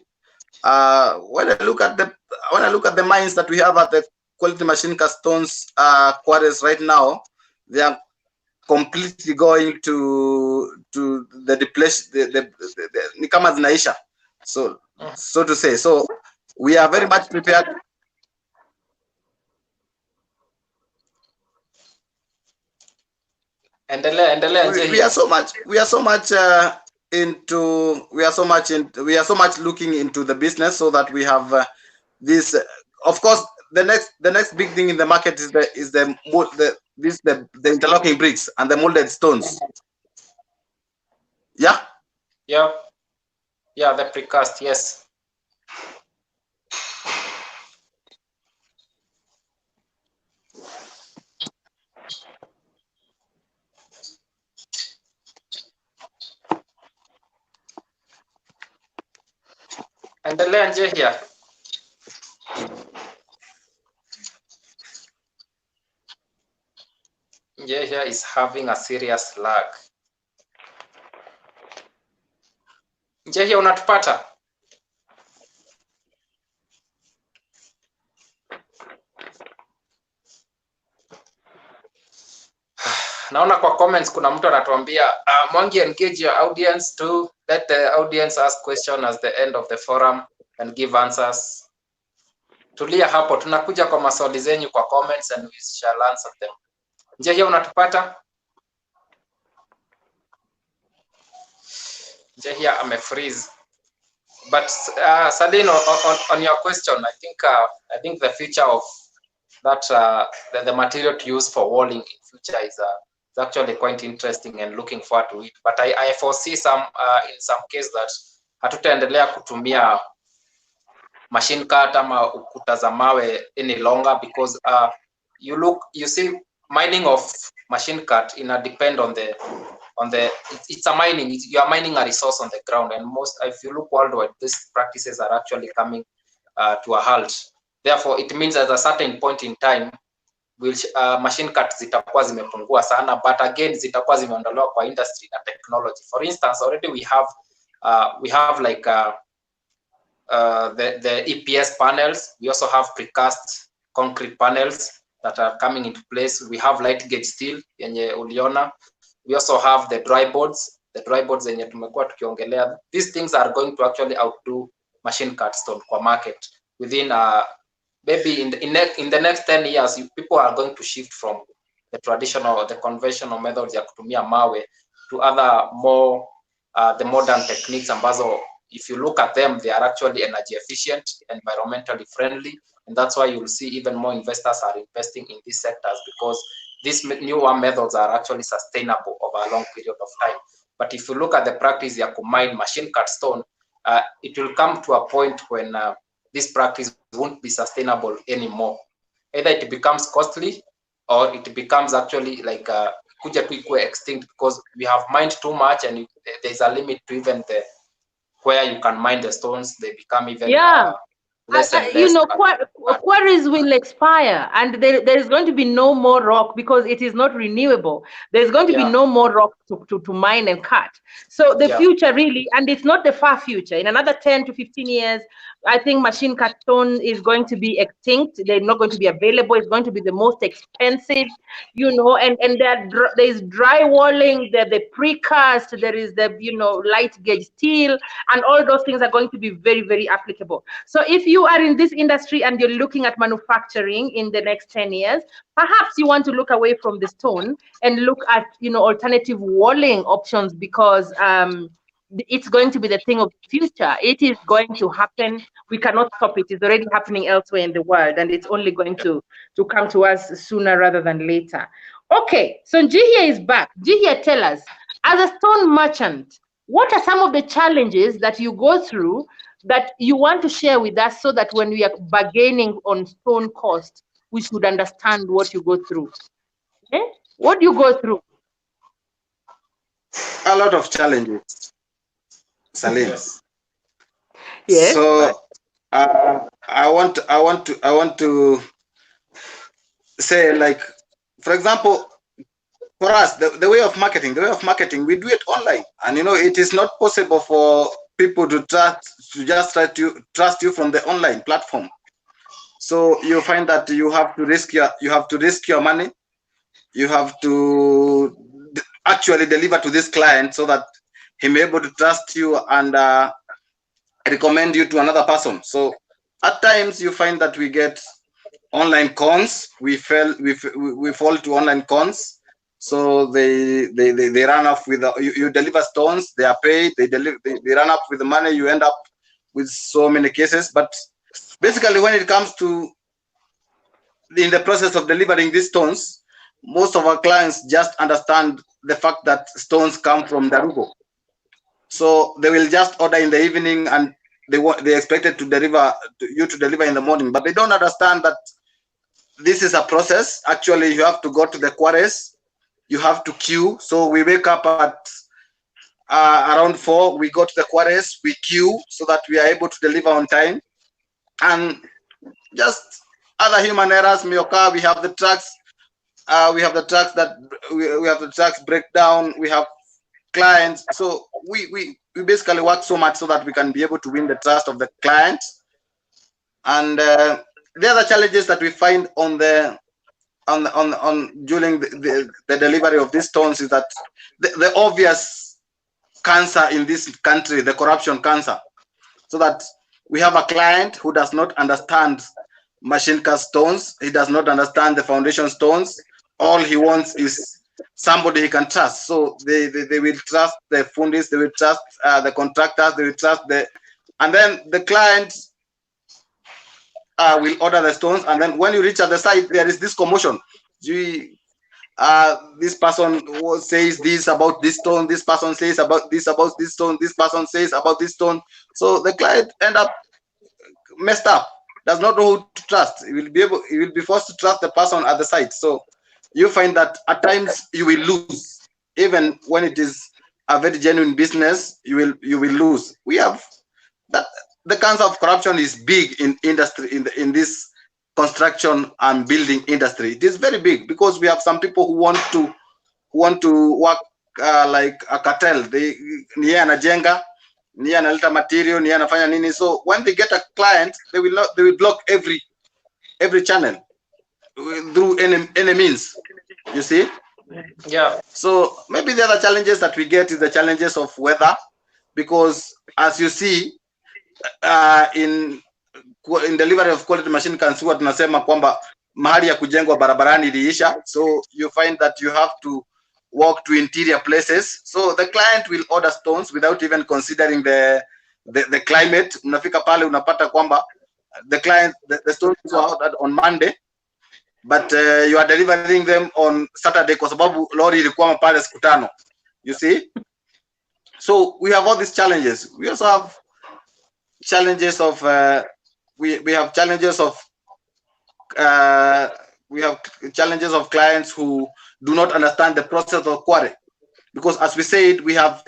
When I look at the mines that we have at the quality machine cast stones quarries right now, they are completely going to the depletion, the kama zinaisha, so to say. So we are very much prepared. We are so much looking into the business, so that we have this. Of course, the next big thing in the market is the interlocking bricks and the molded stones. Yeah, the precast, yes. Endelea Njehia. Njehia is having a serious lag. Njehia, unatupata? Naona kwa comments kuna mtu anatuambia Mwangi, engage your audience to let the audience ask question at the end of the forum and give answers. Tulia hapo, tunakuja kwa maswali zenyu kwa comments and we shall answer them. Njehia, unatupata? Njehia amefreeze. But Saline, on your question, I think the future of that the material to use for walling in future is actually quite interesting and looking forward to it. But I foresee in some case that hatutaendelea kutumia machine cut ama ukuta za mawe any longer, because you see mining of machine cut depend on the it's a mining, you are mining a resource on the ground, and if you look worldwide, these practices are actually coming to a halt. Therefore, it means at a certain point in time machine cut zitakuwa zimepungua sana, but again zitakuwa zimeondolewa kwa industry na technology. For instance, already we have like the EPS panels. We also have precast concrete panels that are coming into place. We have light gauge steel yenye uliona. We also have the dry boards yenye tumekuwa tukiongelea. These things are going to actually outdo machine cut stone kwa market within maybe in the next 10 years. People are going to shift from the traditional or the conventional methods ya kutumia mawe to other more the modern techniques ambazo, if you look at them, they are actually energy efficient, environmentally friendly, and that's why you'll see even more investors are investing in these sectors, because these newer methods are actually sustainable over a long period of time. But if you look at the practice ya mine machine cut stone, it will come to a point when this practice won't be sustainable anymore. Either it becomes costly or it becomes actually like kuja tu ikuwe extinct, because we have mined too much and there's a limit to even the where you can mine the stones. They become even less and less. You know, quarries will expire, and there is going to be no more rock because it is not renewable. There's going to be no more rock to mine and cut. So the future really, and it's not the far future, in another 10 to 15 years, I think machine cut stone is going to be extinct. They're not going to be available. It's going to be the most expensive, you know, and there's drywalling, the precast, there is the, you know, light gauge steel, and all those things are going to be very, very applicable. So if you are in this industry and you're looking at manufacturing in the next 10 years, perhaps you want to look away from the stone and look at, you know, alternative walling options, because it's going to be the thing of the future. It is going to happen. We cannot stop it. It's already happening elsewhere in the world, and it's only going to come to us sooner rather than later. Okay, so Njihia is back. Njihia, tell us, as a stone merchant, what are some of the challenges that you go through that you want to share with us, so that when we are bargaining on stone cost, we should understand what you go through? What do you go through? A lot of challenges, Salim. Yes. So I want to say, like, for example, for us, the way of marketing, we do it online, and you know, it is not possible for people to just trust you from the online platform. So you find that you have to risk your money. You have to actually deliver to this client so that he may be able to trust you and recommend you to another person. So at times you find that we get online cons. We fall to online cons. So they run off with you deliver stones, they are paid, they run up with the money, you end up with so many cases. But basically, when it comes to in the process of delivering these stones, most of our clients just understand the fact that stones come from Ndarugo. So they will just order in the evening, and they expected to deliver in the morning, but they don't understand that this is a process. Actually, you have to go to the quarries. You have to queue. So we wake up at around 4. We go to the quarries. We queue so that we are able to deliver on time. And just other human errors may occur. We have the trucks. We have the trucks break down. We have clients. So we basically work so much so that we can be able to win the trust of the clients. And the other challenges that we find during the delivery of these stones is that the obvious cancer in this country, the corruption cancer, so that we have a client who does not understand machine cast stones. He does not understand the foundation stones. All he wants is somebody he can trust. So they will trust the fundis, they will trust the contractors, they will trust and then the client will order the stones, and then when you reach at the site, there is this commotion. This person says this about this stone, this person says about this stone, this person says about this stone. So the client end up messed up, does not know who to trust. He will be forced to trust the person at the site. So you find that at times you will lose, even when it is a very genuine business. You will lose. We have that. The cancer of corruption is big in industry, in this construction and building industry. It is very big because we have some people who want to work like a cartel. Niye anajenga, niye analeta material, niye anafanya nini. So when they get a client, they will block every channel. through any means, you see. Yeah. So maybe the other challenges that we get is the challenges of weather, because as you see, in delivery of quality machine cans huwa tunasema kwamba mahali ya kujengwa barabarani iliisha, so you find that you have to walk to interior places, so the client will order stones without even considering the climate. Unafika pale unapata kwamba the stones were ordered on Monday, but you are delivering them on Saturday kwa sababu lori ilikuwa pale siku 5, you see. So we have all these challenges. We also have challenges of we have challenges of clients who do not understand the process of quarry, because as we said, we have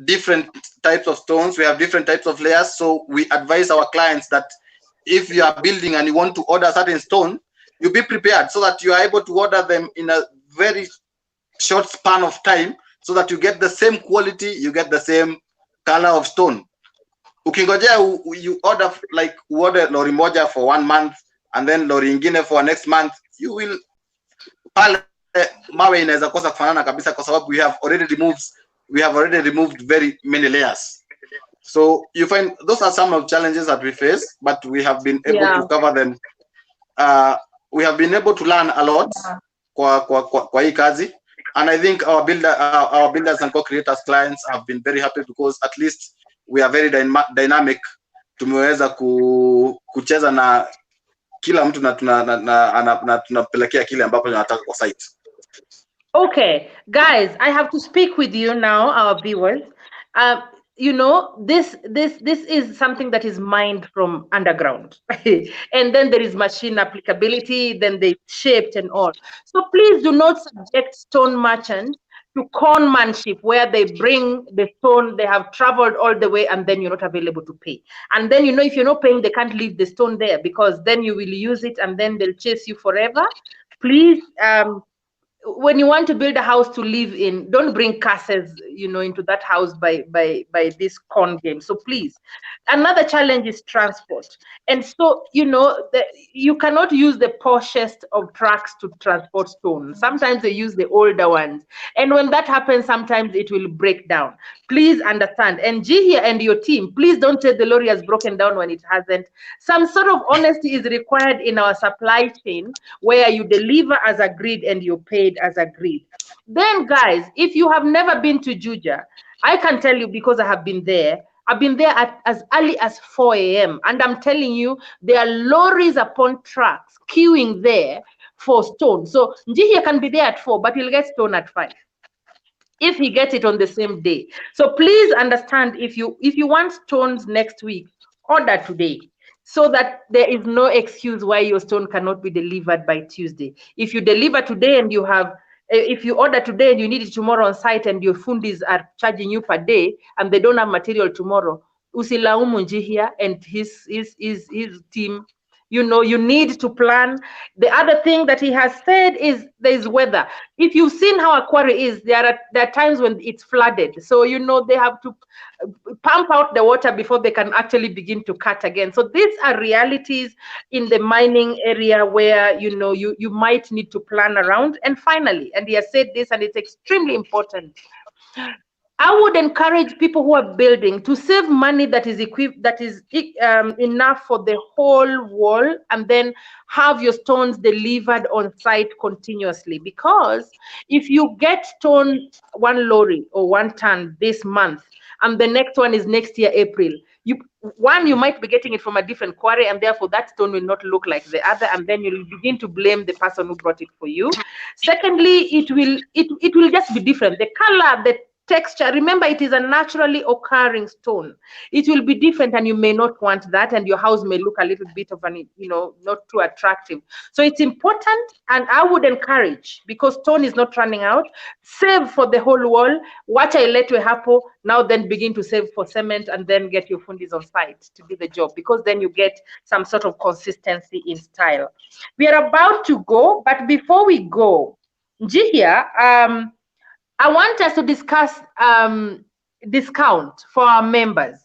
different types of stones, we have different types of layers. So we advise our clients that if you are building and you want to order certain stone, you be prepared so that you are able to order them in a very short span of time, so that you get the same quality, you get the same color of stone. Ukingojea you order like lori moja for 1 month and then lori ingine for next month, you will pale mawe inaweza kosa kufanana kabisa kwa sababu we have already removed very many layers. So you find those are some of the challenges that we face, but we have been able to cover them. We have been able to learn a lot kwa hii kazi, and I think our builders and co-creators clients have been very happy because at least we are very dynamic. Tumeweza kucheza na kila mtu na tunapelekea kile ambapo tunataka kwa site. Okay, guys, I have to speak with you now, our viewers. You know, this is something that is mined from underground. And then there is machine applicability, then they shaped and all. So please do not subject stone merchants to conmanship, where they bring the stone, they have traveled all the way, and then you're not available to pay. And then, you know, if you're not paying, they can't leave the stone there, because then you will use it and then they'll chase you forever. Please, when you want to build a house to live in, don't bring curses, you know, into that house by this con game. So please. Another challenge is transport. And so, you know, you cannot use the poshest of trucks to transport stone. Sometimes they use the older ones. And when that happens, sometimes it will break down. Please understand. And G here and your team, please don't say the lorry has broken down when it hasn't. Some sort of honesty is required in our supply chain, where you deliver as agreed and you're paid as agreed. Then, guys, if you have never been to Juja, I can tell you, because I have been there. I've been there at as early as 4 a.m. And I'm telling you, there are lorries upon trucks queuing there for stone. So Njihia can be there at 4, but he'll get stone at 5 if he gets it on the same day. So please understand, if you want stones next week, order today, so that there is no excuse why your stone cannot be delivered by Tuesday. If you deliver today and you have, if you order today and you need it tomorrow on site, and your fundis are charging you per day and they don't have material tomorrow, usilaumu Njihia and his team. You know, you need to plan. The other thing that he has said is there is weather. If you've seen how a quarry is, there are times when it's flooded. So, you know, they have to pump out the water before they can actually begin to cut again. So these are realities in the mining area where, you know, you might need to plan around. And finally, and he has said this, and it's extremely important, I would encourage people who are building to save money that is enough for the whole wall, and then have your stones delivered on site continuously. Because if you get stone 1 lorry or 1 ton this month, and the next one is next year, April, you might be getting it from a different quarry, and therefore that stone will not look like the other, and then you'll begin to blame the person who brought it for you. Secondly, it will just be different. The color, the texture, remember, it is a naturally occurring stone. It will be different, and you may not want that, and your house may look a little bit of an, you know, not too attractive. So it's important, and I would encourage, because stone is not running out, save for the whole wall. Watch I let you happen now, then begin to save for cement, and then get your fundis on site to do the job, because then you get some sort of consistency in style. We are about to go, but before we go, Njihia, I want us to discuss discount for our members.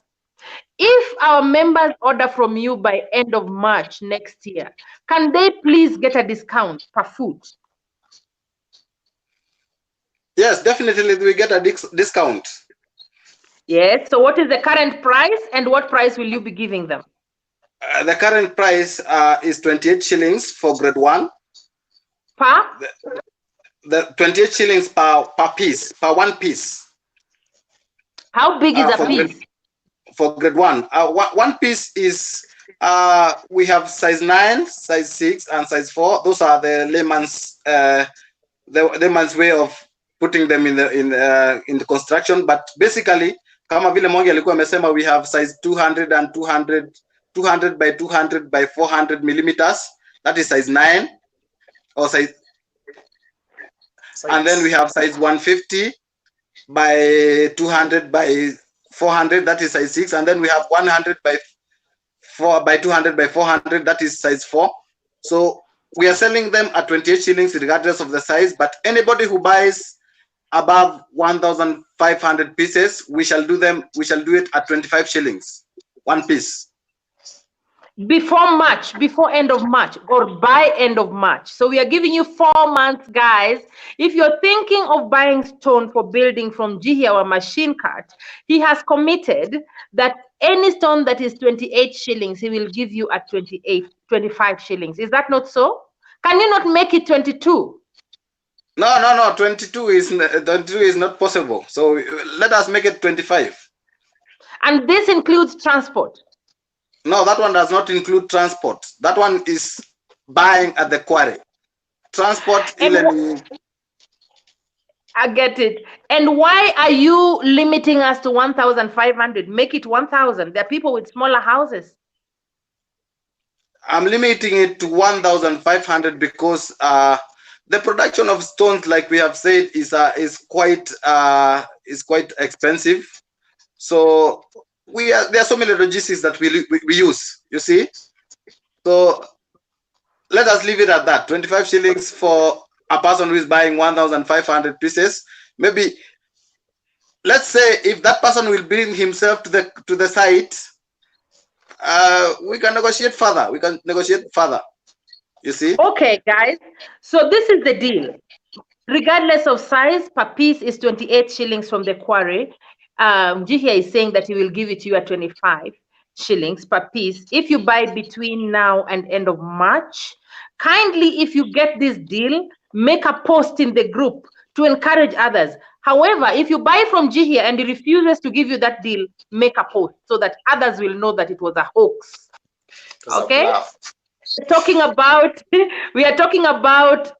If our members order from you by end of March next year, can they please get a discount per foot? Yes, definitely we get a discount. Yes. So what is the current price and what price will you be giving them? The current price is 28 shillings for grade 1. Per? The 28 shillings per piece, per one piece. How big is a piece? For grade 1. One piece is, we have size 9, size 6, and size 4. Those are the layman's way of putting them in the construction. But basically, kama vile Mongi alikuwa amesema, we have size 200 and 200 by 200 by 400 millimeters. That is size 9 or size. And then we have size 150 by 200 by 400. That is size 6. And then we have 100 by 200 by 400. That is size 4. So we are selling them at 28 shillings regardless of the size. But anybody who buys above 1,500 pieces, we shall do it at 25 shillings one piece. Before end of March, or by end of March. So we are giving you 4 months, guys. If you're thinking of buying stone for building from Jihi, our machine cut, he has committed that any stone that is 28 shillings, he will give you at 25 shillings. Is that not so? Can you not make it 22? No. 22 is not possible. So let us make it 25. And this includes transport? No, that one does not include transport. That one is buying at the quarry. Transport, I get it. And why are you limiting us to 1,500? Make it 1,000. There are people with smaller houses. I'm limiting it to 1,500 because the production of stones, like we have said, is quite expensive. So there are so many logistics that we use, you see. So let us leave it at that. 25 shillings for a person who is buying 1,500 pieces. Maybe, let's say, if that person will bring himself to the site, we can negotiate further. You see. Okay, guys. So this is the deal. Regardless of size, per piece is 28 shillings from the quarry. Jihia is saying that he will give it to you at 25 shillings per piece. If you buy between now and end of March, kindly, if you get this deal, make a post in the group to encourage others. However, if you buy from Jihia and he refuses to give you that deal, make a post so that others will know that it was a hoax. Okay? We are talking about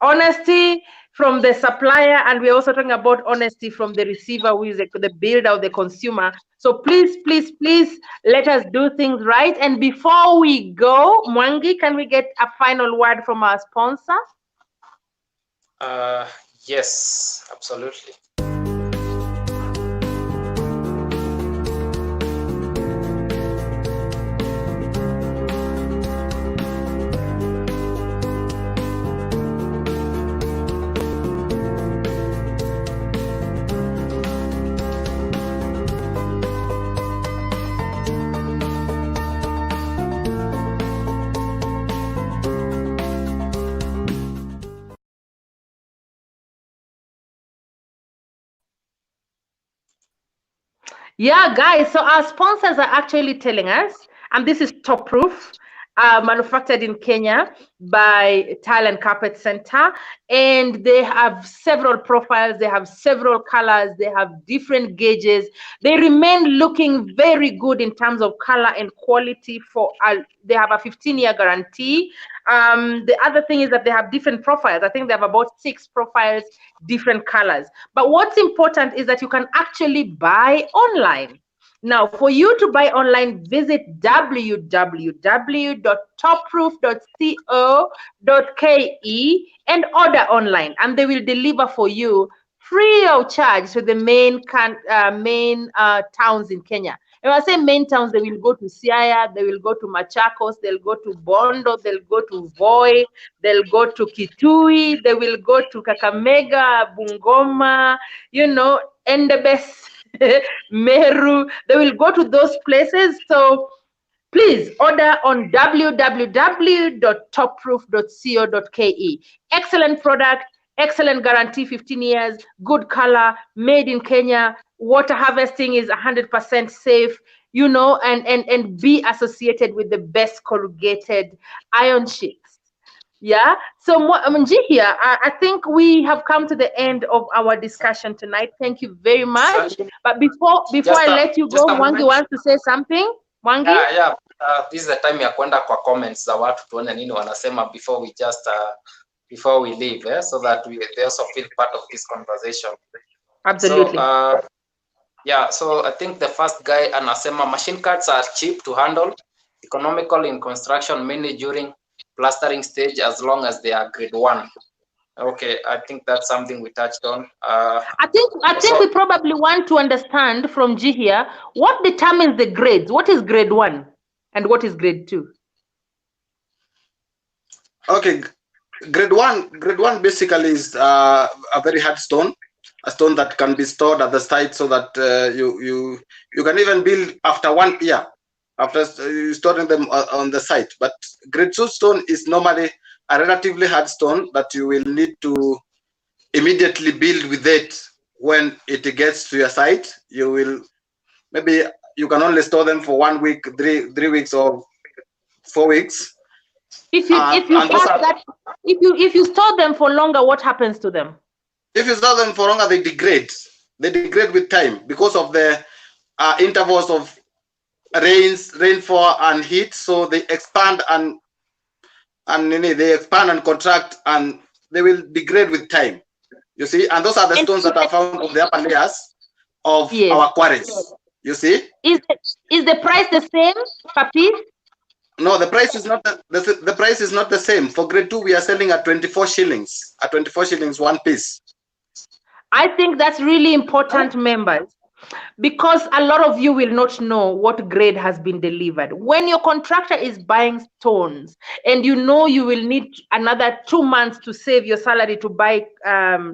honesty from the supplier, and we're also talking about honesty from the receiver, who is the builder or the consumer. So please let us do things right. And before we go, Mwangi, can we get a final word from our sponsor? Yes, absolutely. Yeah, guys, so our sponsors are actually telling us, and this is Top Proof, manufactured in Kenya by Tile and Carpet Center, and they have several profiles, they have several colors, they have different gauges. They remain looking very good in terms of color and quality. They have a 15-year guarantee. The other thing is that they have different profiles. I think they have about 6 profiles, different colors. But what's important is that you can actually buy online. Now, for you to buy online, visit www.topproof.co.ke and order online, and they will deliver for you free of charge to the main towns in Kenya. And when I say main towns, they will go to Siaya, they will go to Machakos, they'll go to Bondo, they'll go to Voi, they'll go to Kitui, they will go to Kakamega, Bungoma, Endebess, Meru. They will go to those places. So please order on www.topproof.co.ke. Excellent product, excellent guarantee, 15 years, good color, made in Kenya. Water harvesting is 100% safe, you know, and be associated with the best corrugated iron sheets. Yeah. So Mji here, I think we have come to the end of our discussion tonight. Thank you very much. But before I let you go, Mwangi wants to say something. Mwangi? Yeah. This is the time ya kwenda kwa comments za watu tuone nini wanasema before we leave, so that they also feel part of this conversation. Absolutely. So so I think the first guy anasema machine cuts are cheap to handle, economical in construction, mainly during plastering stage, as long as they are grade 1. Okay, I think that's something we touched on. I think we probably want to understand from G here what determines the grades. What is grade 1 and what is grade 2? Okay, grade one basically is a very hard stone, a stone that can be stored at the site, so that you can even build after 1 year after storing them on the site. But grade 2 stone is normally a relatively hard stone that you will need to immediately build with it when it gets to your site. Maybe you can only store them for 1 week, 3 weeks, or 4 weeks. If you store them for longer, what happens to them? If you store them for longer, they degrade. They degrade with time because of the intervals of rainfall and heat. So they expand and contract, and they will degrade with time. You see, and those are the stones that are found on the upper layers of our quarries. You see? Is the price the same per piece? No, the price is not the price is not the same. For grade 2, we are selling at 24 shillings. At 24 shillings 1 piece. I think that's really important, members, because a lot of you will not know what grade has been delivered. When your contractor is buying stones and you know you will need another 2 months to save your salary to buy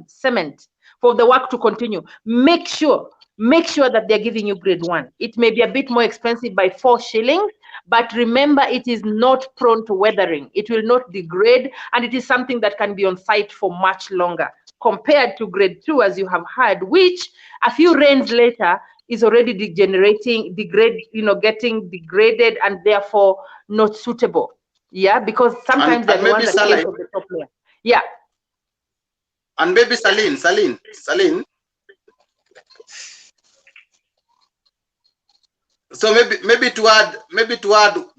cement for the work to continue, make sure that they're giving you grade 1. It may be a bit more expensive by 4 shillings, but remember, it is not prone to weathering. It will not degrade, and it is something that can be on site for much longer, compared to grade 2, as you have heard, which a few rains later is already getting degraded and therefore not suitable. Yeah, because sometimes they're the ones that came from the top layer. Yeah. And maybe Saline. So maybe to add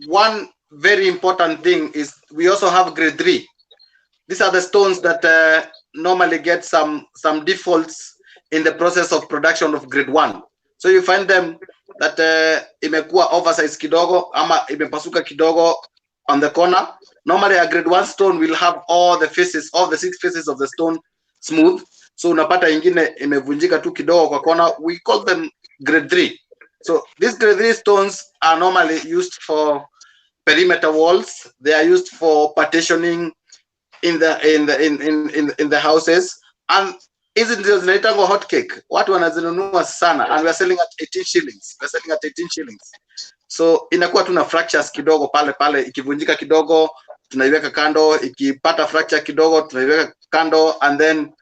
one very important thing is we also have grade 3. These are the stones that normally get some defaults in the process of production of grade 1. So you find them that imekuwa oversized kidogo ama imepasuka kidogo on the corner. Normally a grade 1 stone will have all the 6 faces of the stone smooth. So unapata ingine imevunjika tu kidogo kwa corner. We call them grade 3. So these grade 3 stones are normally used for perimeter walls. They are used for partitioning in the houses, and isn't it zinaitangwa hot cake? Watu wanazinunua sana, and we are selling at 18 shillings. We are selling at 18 shillings. So inakuwa tuna fractures kidogo pale, ikivunjika kidogo tunaiweka kando, ikipata fracture kidogo tunaiweka kando, and then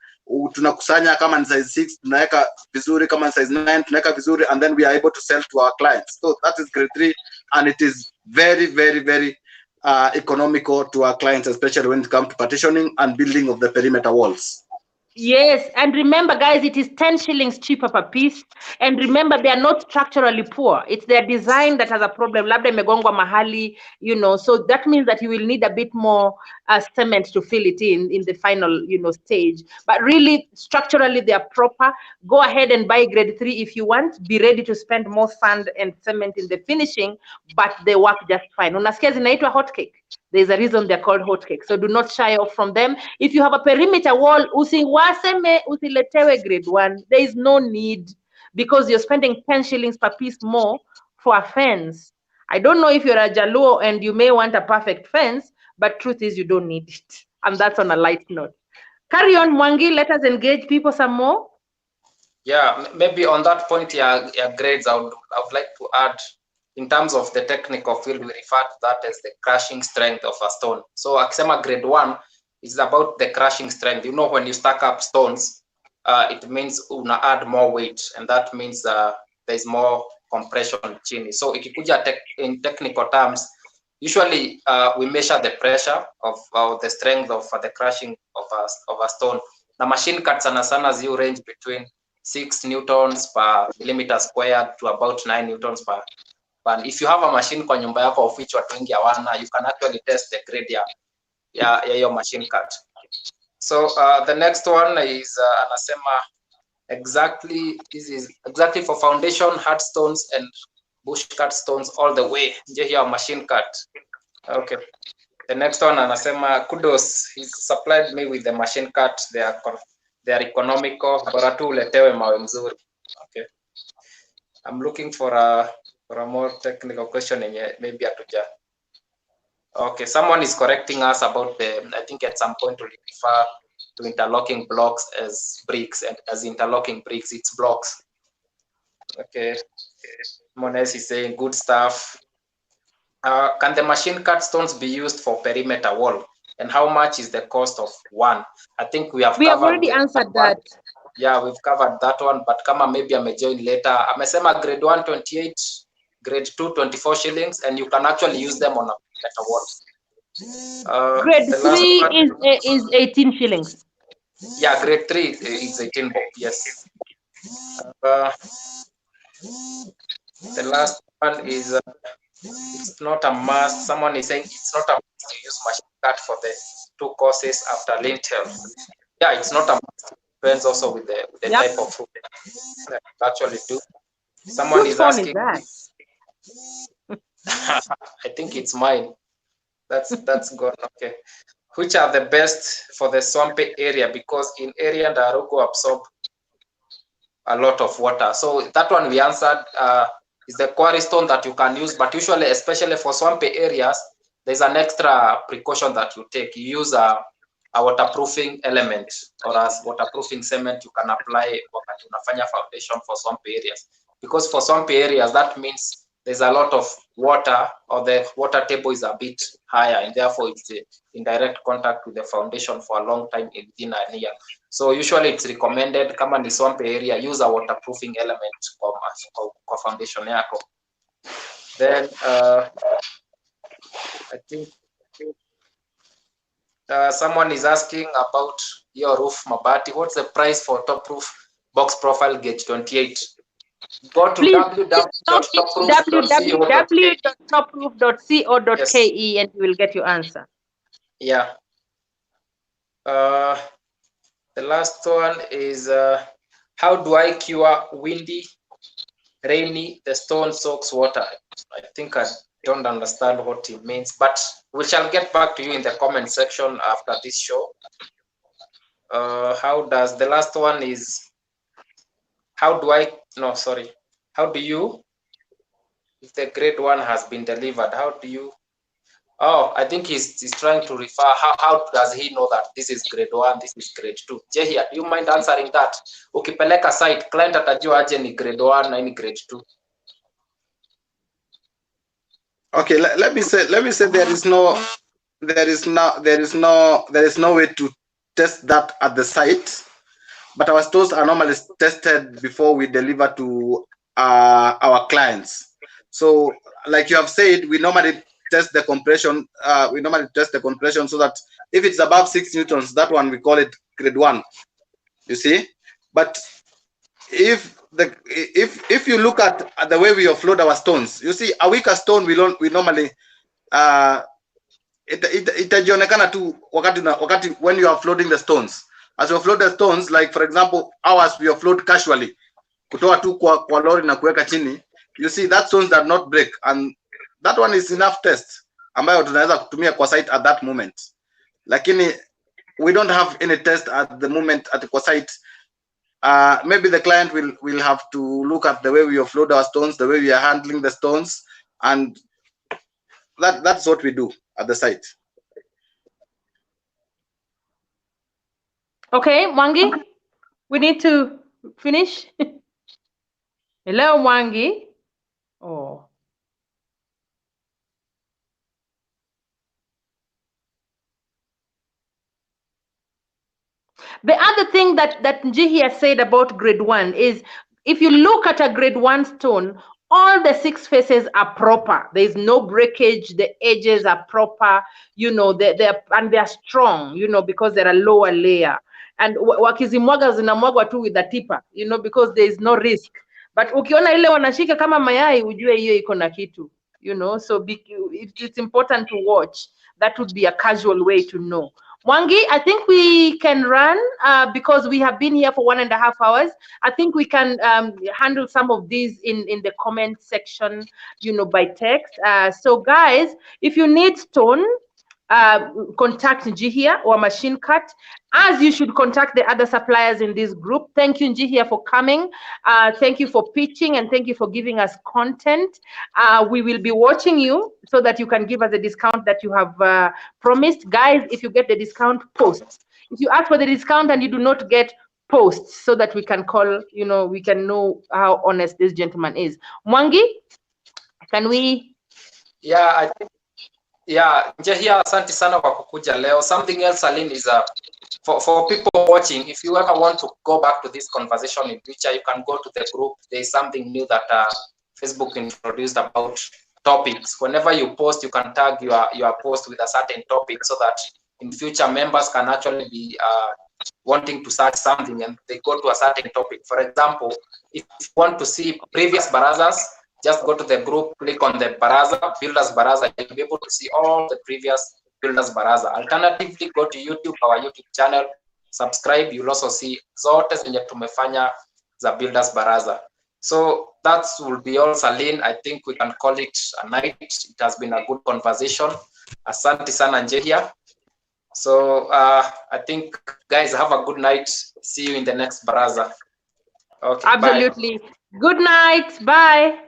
tunakusanya kama ni size 6 tunaweka vizuri, kama ni size 9 tunaweka vizuri, and then we are able to sell to our clients. So that is grade 3, and it is very, very, very economical to our clients, especially when it comes to partitioning and building of the perimeter walls. Yes, and remember, guys, it is 10 shillings cheaper per piece. And remember, they are not structurally poor. It's their design that has a problem. Labda imegongwa mahali, so that means that you will need a bit more cement to fill it in the final, stage. But really, structurally, they are proper. Go ahead and buy grade 3 if you want. Be ready to spend more sand and cement in the finishing, but they work just fine. Unasikia zinaitwa hot cake. There's a reason they're called hot cake. So do not shy off from them. If you have a perimeter wall, usiletewe grade 1. There is no need, because you're spending 10 shillings per piece more for a fence. I don't know if you're a Jaluo and you may want a perfect fence, but truth is you don't need it. And that's on a light note. Carry on, Mwangi. Let us engage people some more. Yeah, maybe on that point, yeah, grades, I would like to add, in terms of the technical field, we refer to that as the crushing strength of a stone. So akisema grade 1 is about the crushing strength. You know, when you stack up stones, it means una add more weight, and that means there's more compression chini. So ikikuja in technical terms, usually we measure the pressure of the strength of the crushing of a stone. The machine cut sana sana range between 6 newtons per millimeter squared to about 9 newtons per. But if you have a machine kwa nyumba yako of which watu wengi hawana, you can actually test the grade ya your machine cut. So the next one is anasema exactly, this is exactly for foundation, hard stones and bush cut stones all the way. Je here machine cut. Okay. The next one anasema kudos, he supplied me with the machine cut. They are economical, bora tu uletewe mawe mzuri. Okay. I'm looking for a more technical question, maybe atuja. Okay, someone is correcting us about I think at some point we refer to interlocking blocks as bricks, and as interlocking bricks, it's blocks. Okay, someone else is saying good stuff. Can the machine cut stones be used for perimeter wall? And how much is the cost of one? I think we have already answered that. Yeah, we've covered that one, but kama maybe join later. Amesema grade 1 28, grade 2 24 shillings, and you can actually use them on a perimeter wall. Grade 3 is 18 shillings. Yeah, grade 3 is 18 bob, yes. The last one is it's not a must. Someone is saying it's not a must to use machine cut for the 2 courses after lintel. Yeah, it's not a must. Depends also with the type of food that you actually do. Someone Whose is phone asking. Is that? I think it's mine. That's gone. Okay. Which are the best for the swampy area? Because in area Ndarugo absorb a lot of water. So that one we answered. Is the quarry stone that you can use, but usually, especially for swampy areas, there's an extra precaution that you take. You use a waterproofing element, or as waterproofing cement you can apply wakati unafanya foundation for swampy areas. Because for swampy areas, that means there's a lot of water, or the water table is a bit higher, and therefore it's in direct contact with the foundation for a long time within a year. So usually it's recommended, kama ni swampy area, use a waterproofing element kwa foundation yako. Then I think someone is asking about your roof mabati. What's the price for top roof box profile gauge 28? Go to www.toproof.co.ke and you will get your answer. Yeah. The last one is how do I cure windy, rainy, the stone soaks water? I think I don't understand what it means, but we shall get back to you in the comment section after this show. How does the last one is how do you, if the grade 1 has been delivered, how do you? Oh, I think he's trying to refer how does he know that this is grade 1, this is grade 2? Jehia, do you mind answering that? Ukipeleka site, client atajua aje ni grade 1 na ni grade 2. Okay, let me say there is no way to test that at the site, but our stores are normally tested before we deliver to our clients. So like you have said, we normally test the compression. So that if it's above 6 newtons, that one we call it grade 1. You see, but if you look at the way we offload our stones, you see a weaker stone we normally itajionekana tu wakati when you are offloading the stones. As you offload the stones, like for example ours, we offload casually, kutoa tu kwa lori na kuweka chini. You see that stones that not break, and that one is enough test ambayo tunaweza kutumia kwa site at that moment. Lakini we don't have any test at the moment at the site. Maybe the client will have to look at the way we offload our stones, the way we are handling the stones, and that's what we do at the site. Okay, Mwangi, we need to finish? Hello, Mwangi. Oh. The other thing that Njihi has said about grade 1 is, if you look at a grade 1 stone, all the 6 faces are proper. There is no breakage. The edges are proper. You know, they're strong. You know, because they're a lower layer. And wakizimwaga zinamwagwa tu with a tipper. You know, because there is no risk. But ukiona ile wanashika kama mayai, ujue hiyo iko na kitu. You know, so it's important to watch. That would be a casual way to know. Mwangi, I think we can run because we have been here for 1.5 hours. I think we can handle some of these in the comment section, you know, by text. So guys, if you need stone, contact Njihia or Machine Cut, as you should contact the other suppliers in this group. Thank you, Njihia, for coming. Thank you for pitching, and thank you for giving us content. We will be watching you so that you can give us a discount that you have promised. Guys, if you get the discount, post. If you ask for the discount and you do not get, post, so that we can call, you know, we can know how honest this gentleman is. Mwangi, can we? Yeah, I think, yeah, Njihia, asante sana kwa kukuja leo. Something else, Aline, is for people watching, if you ever want to go back to this conversation in future, you can go to the group. There is something new that Facebook introduced about topics. Whenever you post, you can tag your post with a certain topic, so that in future members can actually be wanting to search something and they go to a certain topic. For example, if you want to see previous Barazas, just go to the group, click on the Baraza, Builders Baraza, you'll be able to see all the previous Builders Baraza. Alternatively, go to YouTube, our YouTube channel, subscribe, you'll also see zote zenye tumefanya za Builders Baraza. So that will be all, Saline. I think we can call it a night. It has been a good conversation. Asante sana, Njihia. So I think, guys, have a good night. See you in the next Baraza. Okay, Absolutely. bye. Good night. Bye.